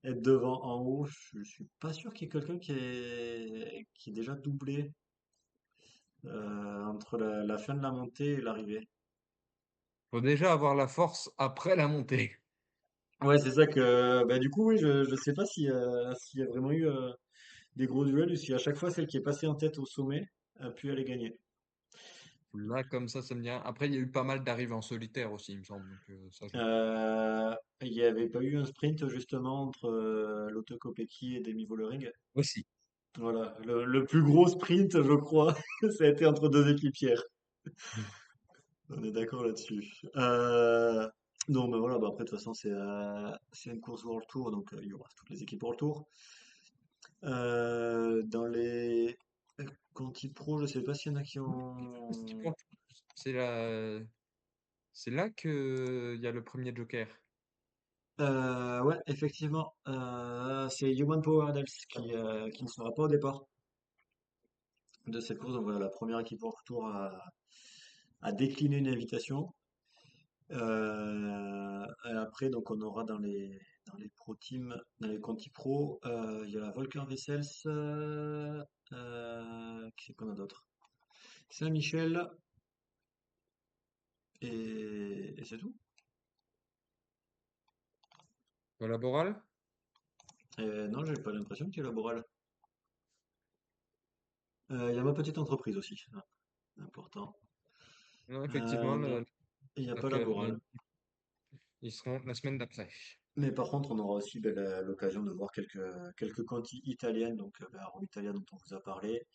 être devant en haut. Je suis pas sûr qu'il y ait quelqu'un qui est déjà doublé entre la fin de la montée et l'arrivée. Faut déjà avoir la force après la montée. Ouais, c'est ça que, bah, du coup, oui, je sais pas s'il y a vraiment eu des gros duels ou si à chaque fois celle qui est passée en tête au sommet a pu aller gagner. Là, comme ça me dit rien. Après, il y a eu pas mal d'arrivées en solitaire aussi, il me semble, donc ça joue. Il n'y avait pas eu un sprint justement entre Lotte Kopecky et Demi Vollering. Aussi. Voilà, le plus gros sprint, je crois, ça a été entre deux équipières. Mmh. On est d'accord là-dessus. Non, mais voilà, bah après, de toute façon, c'est une course World Tour, donc il y aura toutes les équipes World Tour. Dans les Conti Pro, je sais pas s'il y en a qui ont. C'est là, c'est là que il y a le premier joker. Ouais, effectivement, c'est Human Power Adels qui ne sera pas au départ de cette course. Donc voilà, la première équipe World Tour a décliné une invitation. Et après, donc on aura dans les pro teams, dans les Conti Pro, il y a la Volker Wessels, qui c'est qu'on a d'autres? Saint-Michel et c'est tout. Au laboral? Non, j'ai pas l'impression qu'il y ait Laboral. Il y a ma petite entreprise aussi, important. Non, effectivement, Non, il n'y a la pas que- Laboral. ils seront la semaine d'après. Mais par contre, on aura aussi ben, l'occasion de voir quelques conti italiennes, donc ben, Rome Italia dont on vous a parlé,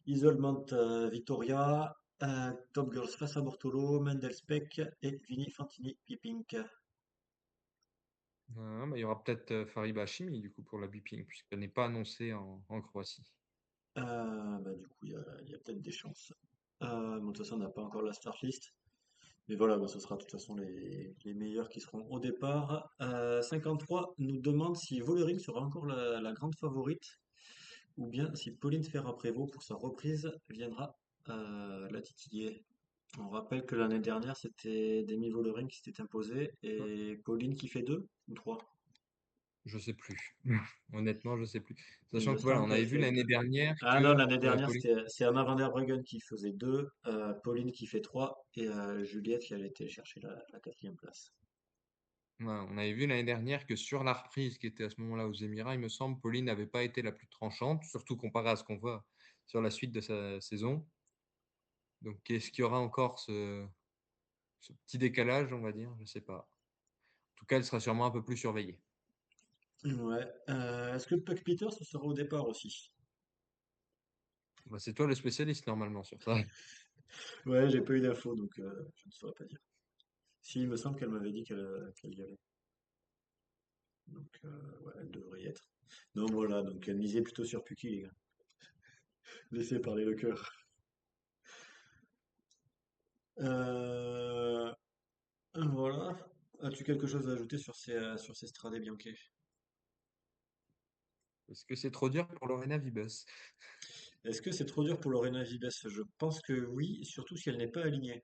Isolment Vittoria, Top Girls Face à Bortolo, Mendel Speck et Vini Fantini Pipink. Bah, il y aura peut-être Fariba Hashimi du coup pour la Biping, puisqu'elle n'est pas annoncée en Croatie. Bah, du coup, il y a peut-être des chances. Bon, de toute façon, on n'a pas encore la start list. Mais voilà, bon, ce sera de toute façon les meilleurs qui seront au départ. 53 nous demande si Vollering sera encore la grande favorite ou bien si Pauline Ferrand-Prévot pour sa reprise viendra la titiller. On rappelle que l'année dernière, c'était Demi Vollering qui s'était imposé Ouais. et Pauline qui fait deux ou trois. Je sais plus. Honnêtement, je sais plus. Il Sachant me que voilà, semble on qu'elle avait vu fait l'année deux. dernière Ah non, que l'année dernière, Pauline. c'est Anna van der Breggen qui faisait deux, Pauline qui fait trois et Juliette qui allait été chercher la quatrième place. Ouais, on avait vu l'année dernière que sur la reprise qui était à ce moment-là aux Émirats, il me semble, Pauline n'avait pas été la plus tranchante, surtout comparé à ce qu'on voit sur la suite de sa saison. Donc, est-ce qu'il y aura encore ce petit décalage, on va dire? Je sais pas. En tout cas, elle sera sûrement un peu plus surveillée. Ouais. Est-ce que Puck Peters sera au départ aussi? Bah, c'est toi le spécialiste normalement sur ça. Ouais, j'ai pas eu d'infos, donc je ne saurais pas dire. Si, il me semble qu'elle m'avait dit qu'elle y allait. Donc, ouais, elle devrait y être. Donc voilà, donc misez plutôt sur Pucky, les gars. Laissez parler le cœur. Euh, voilà. As-tu quelque chose à ajouter sur ces Strade Bianche? Est-ce que c'est trop dur pour Lorena Vibes? Est-ce que c'est trop dur pour Lorena Vibes? Je pense que oui, surtout si elle n'est pas alignée.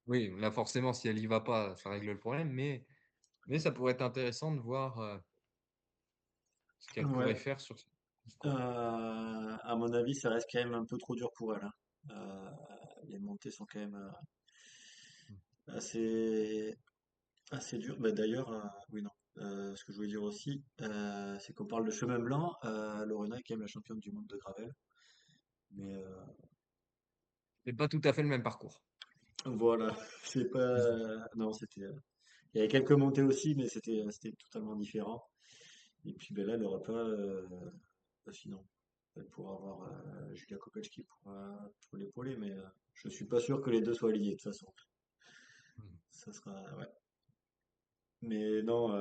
Oui, là forcément, si elle y va pas, ça règle le problème, mais ça pourrait être intéressant de voir ce qu'elle pourrait Ouais. faire sur ce parcours. À mon avis, ça reste quand même un peu trop dur pour elle, hein. Les montées sont quand même assez, assez dures. Bah, d'ailleurs, oui, non. Ce que je voulais dire aussi, c'est qu'on parle de chemin blanc. Lorena est quand même la championne du monde de gravel. Mais C'est pas tout à fait le même parcours. voilà, c'est pas. Non, il y avait quelques montées aussi, mais c'était totalement différent. Et puis ben là, elle n'aura pas. Sinon, elle pourra avoir Julia Kopecki pour l'épauler, mais je suis pas sûr que les deux soient liés de toute façon. Ça sera. Ouais. Mais non,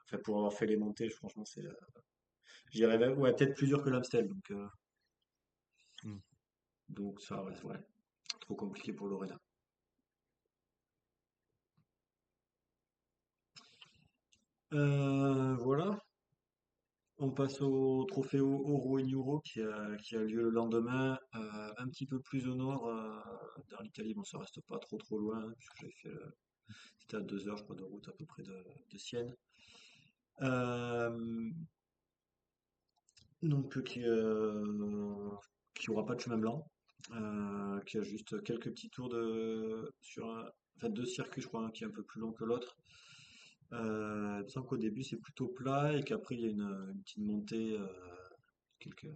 enfin, pour avoir fait les montées, franchement, je dirais ouais, peut-être plus dur que l'Amstel. Mm. Donc ça reste ouais, trop compliqué pour Lorena. Voilà. On passe au trophée Oro Egnuro qui a lieu le lendemain, un petit peu plus au nord, dans l'Italie. Bon, ça reste pas trop trop loin, hein, puisque j'avais fait, c'était à 2 heures, je crois, de route à peu près de Sienne. donc qui aura pas de chemin blanc, qui a juste quelques petits tours enfin, deux circuits, je crois, un qui est un peu plus long que l'autre. Il me semble qu'au début c'est plutôt plat et qu'après il y a une petite montée, quelques,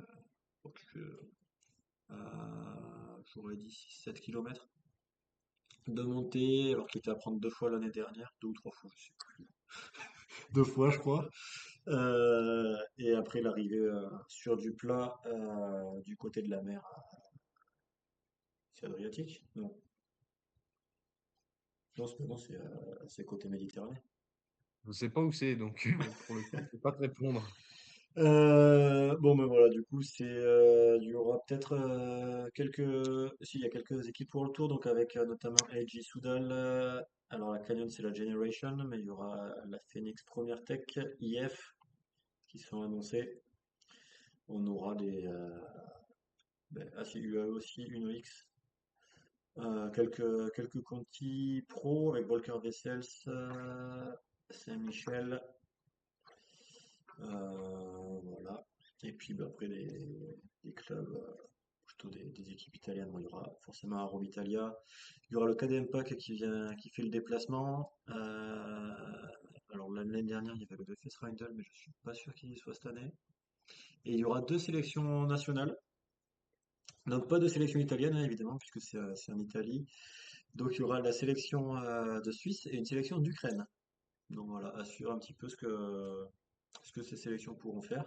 oh, j'aurais dit 6-7 kilomètres de montée, alors qu'il était à prendre deux fois l'année dernière, deux ou trois fois, je sais plus. Deux fois, je crois. Et après l'arrivée sur du plat du côté de la mer, c'est Adriatique? Non, non, c'est côté Méditerranée. Je ne sais pas où c'est, donc pour le coup, je ne peux pas te répondre. Bon, ben voilà, du coup, il y aura peut-être si, il y a quelques équipes pour le tour, donc avec notamment AG Soudal. Alors la Canyon, c'est la Generation, mais il y aura la Phoenix Premier Tech, IF, qui sont annoncés. On aura c'est UAE aussi, UNOX. Quelques Conti pro avec Volker Wessels, Saint-Michel, voilà. Et puis après des clubs, plutôt des équipes italiennes. Bon, il y aura forcément Rome Italia. Il y aura le KDM Pack qui fait le déplacement. Alors l'année dernière, il y avait le DFS Rheindel, mais je suis pas sûr qu'il y soit cette année. Et il y aura deux sélections nationales. Donc pas de sélection italienne, hein, évidemment, puisque c'est en Italie. Donc il y aura la sélection de Suisse et une sélection d'Ukraine. Donc voilà, assure un petit peu ce que ces sélections pourront faire.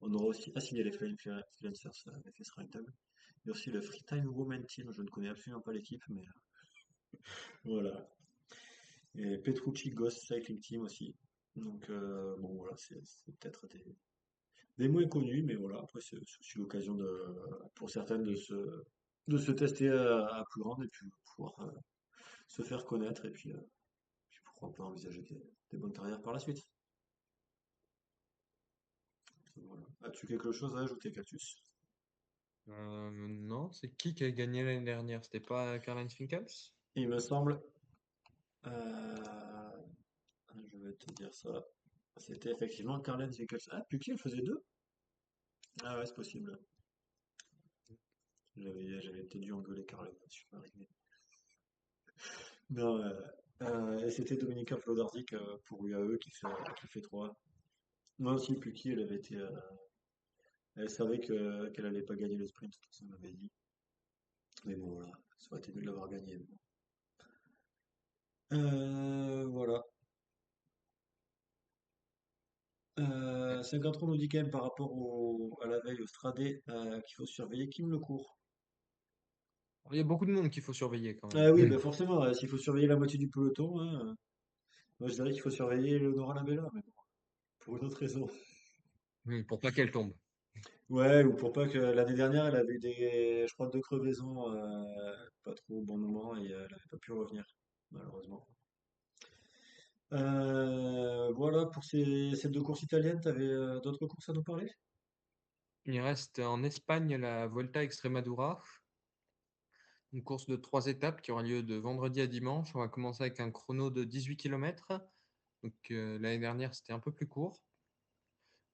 On aura aussi assigné les freelancers, les sera rentable. Il y a aussi le Free Time Women Team, je ne connais absolument pas l'équipe, mais voilà. Et Petrucci Ghost Cycling Team aussi. Donc bon voilà, c'est peut-être des moins connus, mais voilà, après c'est aussi l'occasion pour certaines de se tester à plus grande et puis pouvoir se faire connaître et puis pourquoi pas envisager des bonnes carrières par la suite. Voilà. As-tu quelque chose à ajouter, Cactus? Non, c'est qui a gagné l'année dernière? C'était pas Karl-Heinz Finkels? Il me semble, euh, je vais te dire ça, c'était effectivement Karl-Heinz Wickels. Ah, Puki, elle faisait deux? Ah ouais, c'est possible. J'avais peut-être dû engueuler Karl-Heinz, je suis pas arrivé. Non, et c'était Dominika Flodarczyk pour UAE qui fait 3. Moi aussi, Puki, elle savait qu'elle allait pas gagner le sprint, tout ça m'avait dit. Mais bon, voilà, ça aurait été mieux de l'avoir gagné. Mais bon. Voilà. 53 nous dit quand même par rapport à la veille au Stradé qu'il faut surveiller Kim le court. Il y a beaucoup de monde qu'il faut surveiller quand même. Ah oui, bah forcément, s'il faut surveiller la moitié du peloton, hein, moi je dirais qu'il faut surveiller Leonora Labella, mais bon, pour une autre raison. Oui, pour pas qu'elle tombe. Ouais, ou pour pas que l'année dernière, elle avait eu je crois, deux crevaisons pas trop au bon moment et elle n'avait pas pu revenir, malheureusement. Voilà pour ces deux courses italiennes, tu avais d'autres courses à nous parler? Il reste en Espagne la Volta Extremadura, une course de 3 étapes qui aura lieu de vendredi à dimanche. On va commencer avec un chrono de 18 km. Donc l'année dernière, c'était un peu plus court.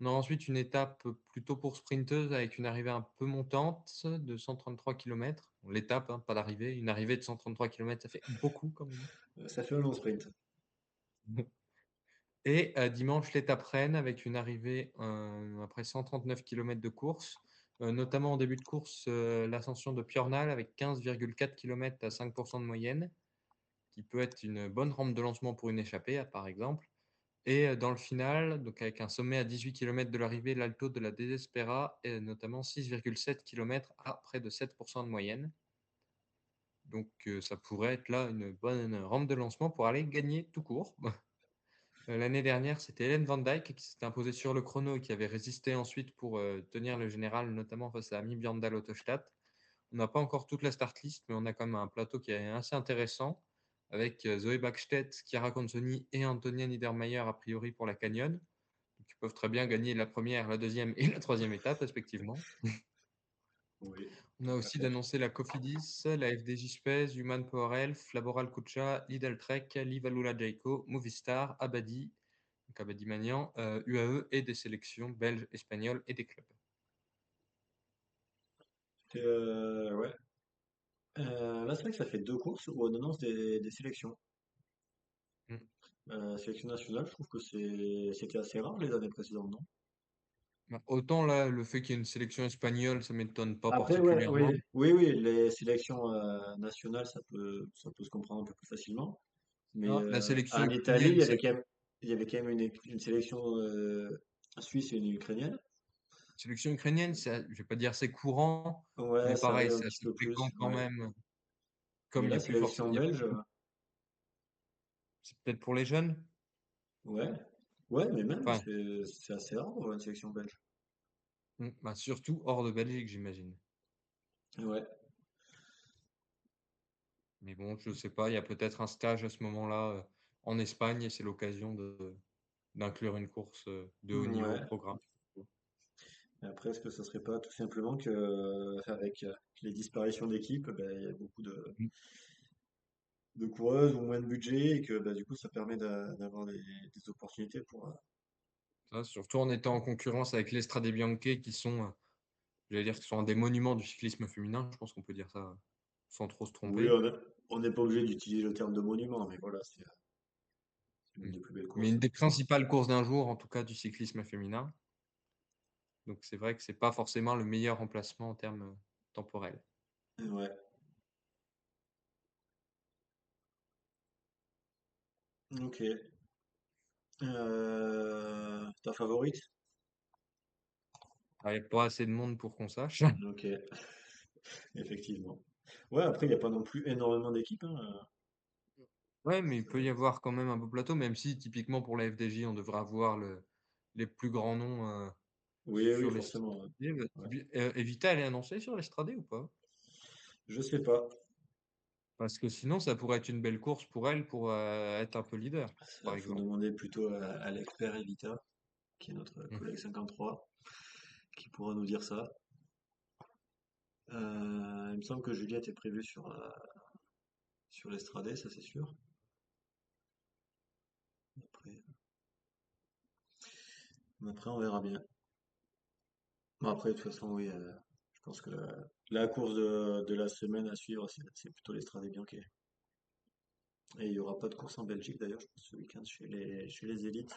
On a ensuite une étape plutôt pour sprinteuse avec une arrivée un peu montante de 133 km. Bon, l'étape, hein, pas l'arrivée. Une arrivée de 133 km, ça fait beaucoup quand même. Ça fait un long sprint. Et dimanche, l'étape Rennes avec une arrivée après 139 km de course, notamment en début de course, l'ascension de Piornal avec 15,4 km à 5% de moyenne, qui peut être une bonne rampe de lancement pour une échappée, par exemple. Et dans le final, donc avec un sommet à 18 km de l'arrivée, l'Alto de la Desespera, et notamment 6,7 km à près de 7% de moyenne. Donc ça pourrait être là une bonne rampe de lancement pour aller gagner tout court. L'année dernière, c'était Hélène Van Dijk qui s'était imposée sur le chrono et qui avait résisté ensuite pour tenir le général, notamment face à Ami Björndal Autostadt. On n'a pas encore toute la start list, mais on a quand même un plateau qui est assez intéressant avec Zoé Backstedt, Chiara Consoni et Antonia Niedermayer a priori pour la Canyon, qui peuvent très bien gagner la première, la deuxième et la troisième étape respectivement. Oui, On a tout à aussi fait. d'annoncer la Cofidis, la FDJ Spez, Human Power Health, Laboral Kucha, Lidl Trek, Livalula Jayco, Movistar, Abadi, donc Abadi Magnan, UAE et des sélections belges, espagnoles et des clubs. Ouais. Là, c'est vrai que ça fait 2 courses où on annonce des sélections. Mm. Sélection nationale, je trouve que c'était assez rare les années précédentes, non? Bah, autant là, le fait qu'il y ait une sélection espagnole, ça m'étonne pas Après, ouais, particulièrement. oui, oui, oui, les sélections nationales, ça peut se comprendre un peu plus facilement. Mais Ah, la sélection en Italie, ukrainienne, il y avait quand même une sélection suisse et une ukrainienne. je vais pas dire c'est courant, mais Ouais, ça pareil, arrive un c'est petit assez peu fréquent plus, quand ouais. même. Mais Comme il y la a plus forcément, sélection belge, c'est peut-être pour les jeunes. ouais, ouais, mais même, Enfin, c'est assez rare d'avoir une sélection belge. bah, surtout hors de Belgique, j'imagine. Ouais, Mais bon, je sais pas, il y a peut-être un stage à ce moment-là en Espagne et c'est l'occasion d'inclure une course de haut niveau au ouais. programme. Et après, est-ce que ça serait pas tout simplement que, avec les disparitions d'équipes, ben, il y a beaucoup de coureuses ou moins de budget et que bah, du coup, ça permet d'avoir des opportunités pour. Ça, surtout en étant en concurrence avec l'Estrade Bianche qui sont, j'allais dire, qui sont un des monuments du cyclisme féminin. Je pense qu'on peut dire ça sans trop se Oui, tromper. on n'est pas obligé d'utiliser le terme de monument, mais voilà, c'est l'une Mm. des plus belles Mais courses. une des principales courses d'un jour, en tout cas du cyclisme féminin. Donc c'est vrai que c'est pas forcément le meilleur emplacement en termes temporels. Ouais, ok. Ta favorite? Il n'y a pas assez de monde pour qu'on sache. Ok, effectivement. Ouais, après, il n'y a pas non plus énormément d'équipes, hein. Ouais, mais il peut y avoir quand même un beau plateau, même si typiquement pour la FDJ, on devrait avoir les plus grands noms Oui, oui, sur les forcément. Ouais. Ouais. Evita, elle est annoncée sur l'Estradé ou pas? Je sais pas. Parce que sinon, ça pourrait être une belle course pour elle pour être un peu leader, par Ça, faut exemple. demander plutôt à l'expert Evita, qui est notre Mm. collègue 53, qui pourra nous dire ça. Il me semble que Juliette est prévue sur l'Estradé, ça c'est sûr. Après, après, on verra bien. Bon, après, de toute façon, oui, je pense que la course de la semaine à suivre, c'est plutôt l'Estradé Bianche. Et il n'y aura pas de course en Belgique d'ailleurs, je pense, ce week-end chez les élites.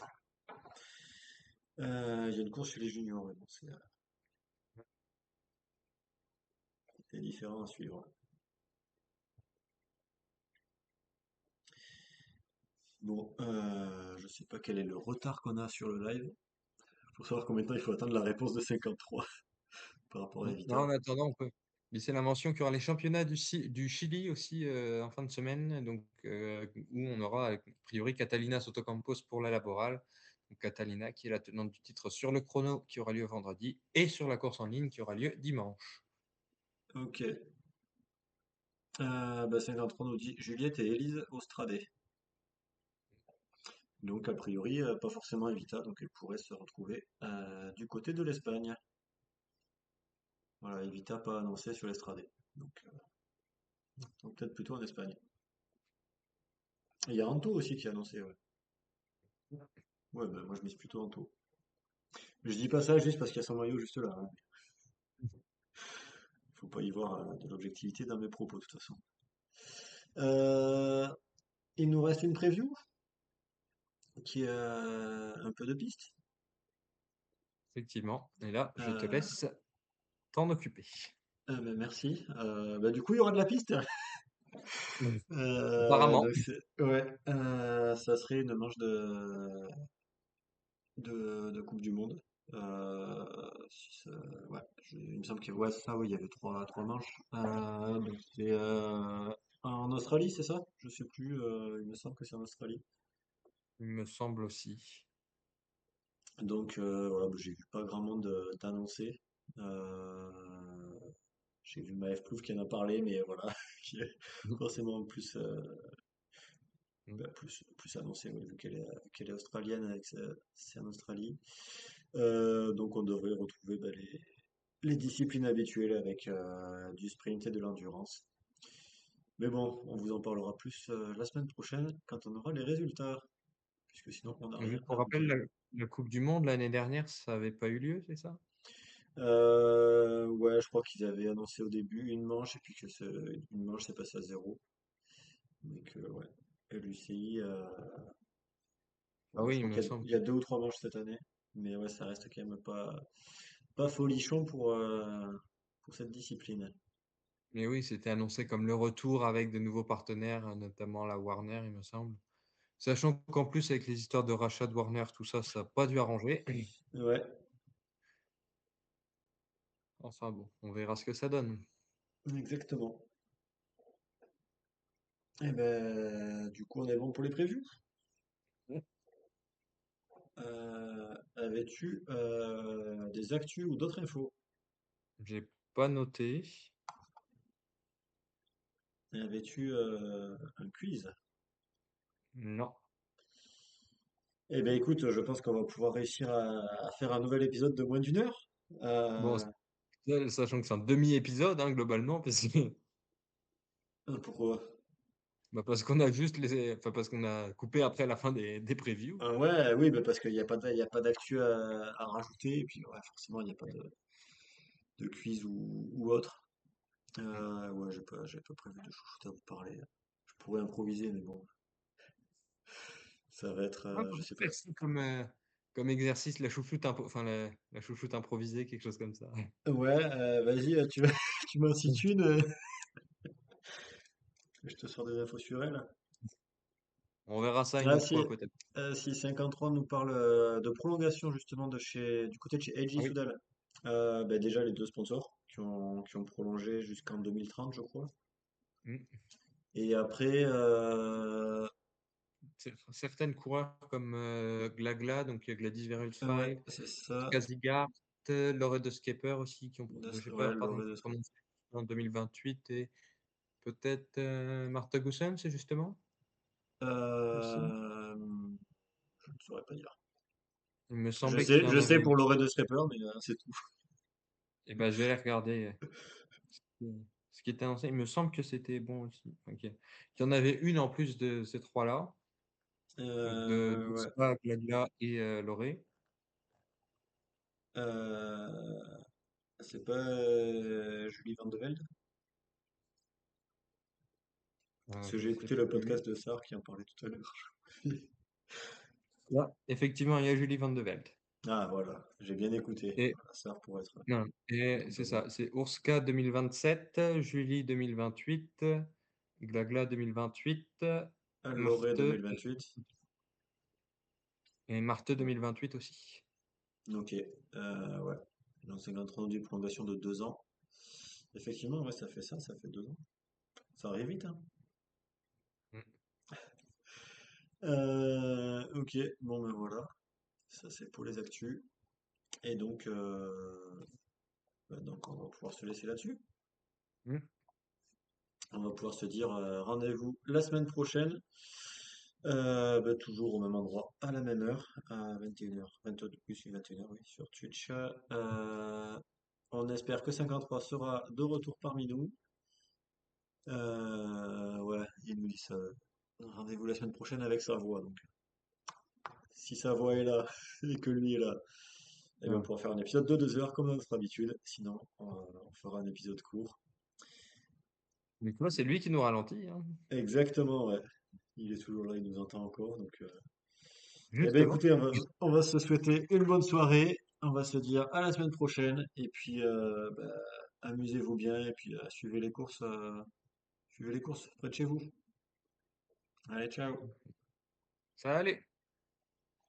Il y a une course chez les juniors, mais bon, c'est différent à suivre. Bon, je sais pas quel est le retard qu'on a sur le live, pour savoir combien de temps il faut attendre la réponse de 53 par rapport à Non, Evita. en attendant, on peut glisser la mention qu'il y aura les championnats du Chili aussi en fin de semaine, donc, où on aura a priori Catalina Sotocampos pour la laborale. Donc, Catalina qui est la tenante du titre sur le chrono qui aura lieu vendredi et sur la course en ligne qui aura lieu dimanche. Ok. Bah 53 nous dit Juliette et Élise Ostradé. Donc a priori, pas forcément Evita, donc elle pourrait se retrouver du côté de l'Espagne. Voilà, Evita pas annoncé sur l'Estradé. Donc peut-être plutôt en Espagne. Il y a Anto aussi qui est annoncé, ouais. Ouais, bah moi je mise plutôt Anto. Je dis pas ça juste parce qu'il y a son maillot juste là, hein. Faut pas y voir de l'objectivité dans mes propos de toute façon. Euh, il nous reste une preview qui est un peu de piste. Effectivement. Et là, je te Euh, laisse t'en occuper. bah, merci. Bah, du coup, il y aura de la piste. Apparemment. Donc ouais, ça serait une manche de Coupe du Monde. Si ouais, il me semble que ouais, c'est ça, oui, il y avait trois manches. Donc c'est en Australie, c'est ça? Je sais plus. Il me semble que c'est en Australie. Il me semble aussi. Donc voilà, bah, j'ai vu pas grand monde d'annoncer. Euh, j'ai vu Maëv Plouf qui en a parlé, mais voilà, qui est forcément plus annoncé, oui, vu qu'elle est australienne, c'est en Australie. Donc on devrait retrouver bah, les disciplines habituelles avec du sprint et de l'endurance. Mais bon, on vous en parlera plus la semaine prochaine quand on aura les résultats, puisque sinon on n'a rien Juste à pour vous rappel, dire. la Coupe du Monde l'année dernière, ça n'avait pas eu lieu, c'est ça? Ouais, je crois qu'ils avaient annoncé au début une manche et puis que une manche s'est passée à zéro. Donc ouais. Et l'UCI, Ah ouais, oui, je il crois me qu'il semble. y a deux ou trois manches cette année. Mais ouais, ça reste quand même pas folichon pour cette discipline. Mais oui, c'était annoncé comme le retour avec de nouveaux partenaires, notamment la Warner, il me semble. Sachant qu'en plus, avec les histoires de rachat de Warner, tout ça, ça n'a pas dû arranger. Ouais, Enfin bon, on verra ce que ça donne. exactement. Et ben, du coup, on est bon pour les previews. Mm. Avais-tu des actus ou d'autres infos? J'ai pas noté. Avais-tu un quiz? Non. Eh bien, écoute, je pense qu'on va pouvoir réussir à faire un nouvel épisode de moins d'une heure. Bon, sachant que c'est un demi-épisode, hein, globalement, Pourquoi? parce qu'on a juste enfin, parce qu'on a coupé après la fin des previews. Ouais, oui, bah parce qu'il n'y a pas il y a pas d'actu à rajouter, et puis ouais, forcément, il n'y a pas de quiz ou autre. Mm. Ouais, j'ai pas prévu de chouchoute à vous parler. Je pourrais improviser, mais bon, ça va être, Ouais, on je peut sais pas. faire ça comme exercice, la chouchoute, enfin, la chouchoute improvisée, quelque chose comme ça. Ouais, vas-y, tu, tu m'en cites une, je te sors des infos sur elle. On verra ça une Ah autre si, fois, peut-être. si 53 nous parle de prolongation justement du côté de chez Ah LG oui. Soudal. Bah, déjà les deux sponsors qui ont prolongé jusqu'en 2030 je crois. Mm. Et après, Certaines coureurs comme Glagla, donc Gladys ouais, Verhulst c'est ça. Skarsgård, Laure de Skepper aussi, j'ai Ouais, pas pardon, Loré de prononcé en 2028 et peut-être Martha Gaussen, c'est justement aussi. Euh, je ne saurais pas dire. Il me semblait qu'il y Je en sais avait pour une. Loré de Scraper, mais c'est tout. Et ben, je vais aller regarder ce qui était annoncé. Il me semble que c'était bon aussi. Ok. Il y en avait une en plus de ces trois-là, donc de Ouais. Spa, Glagla et Loré. Euh, c'est pas Julie Van de Velde? Parce que Je j'ai sais écouté le plus. podcast de Sarr qui en parlait tout à l'heure. Là, effectivement, il y a Julie Van de Velde. Ah voilà, j'ai bien écouté. Et Voilà, Sarr pour être non, et dans c'est ta voix. ça, c'est Ourska 2027, Julie 2028, Glagla 2028, Loré Marthe 2028. et Marthe Ouais. 2028 aussi. Ok. Ouais. Dans 53 du prolongation de 2 ans. Effectivement, ouais, ça fait 2 ans. Ça arrive vite, hein. Mm. Ok, bon ben voilà. Ça c'est pour les actus. Et donc, donc on va pouvoir se laisser là-dessus. Mm. On va pouvoir se dire rendez-vous la semaine prochaine. Toujours au même endroit, à la même heure, à 21h, 22, plus 21h, oui, sur Twitch. On espère que 53 sera de retour parmi nous. Ouais, il nous dit ça. Rendez-vous la semaine prochaine avec sa voix. Donc, si sa voix est là et que lui est là, eh bien, on Ouais. pourra faire un épisode de 2 heures comme à notre habitude. Sinon, on fera un épisode court. Mais tu vois, c'est lui qui nous ralentit, hein. Exactement, ouais. Il est toujours là, il nous entend encore. Donc, eh bien, Justement. écoutez, on va se souhaiter une bonne soirée. On va se dire à la semaine prochaine. Et puis, amusez-vous bien. Et puis, suivez les courses près de chez vous. Allez, ciao. Ça allait.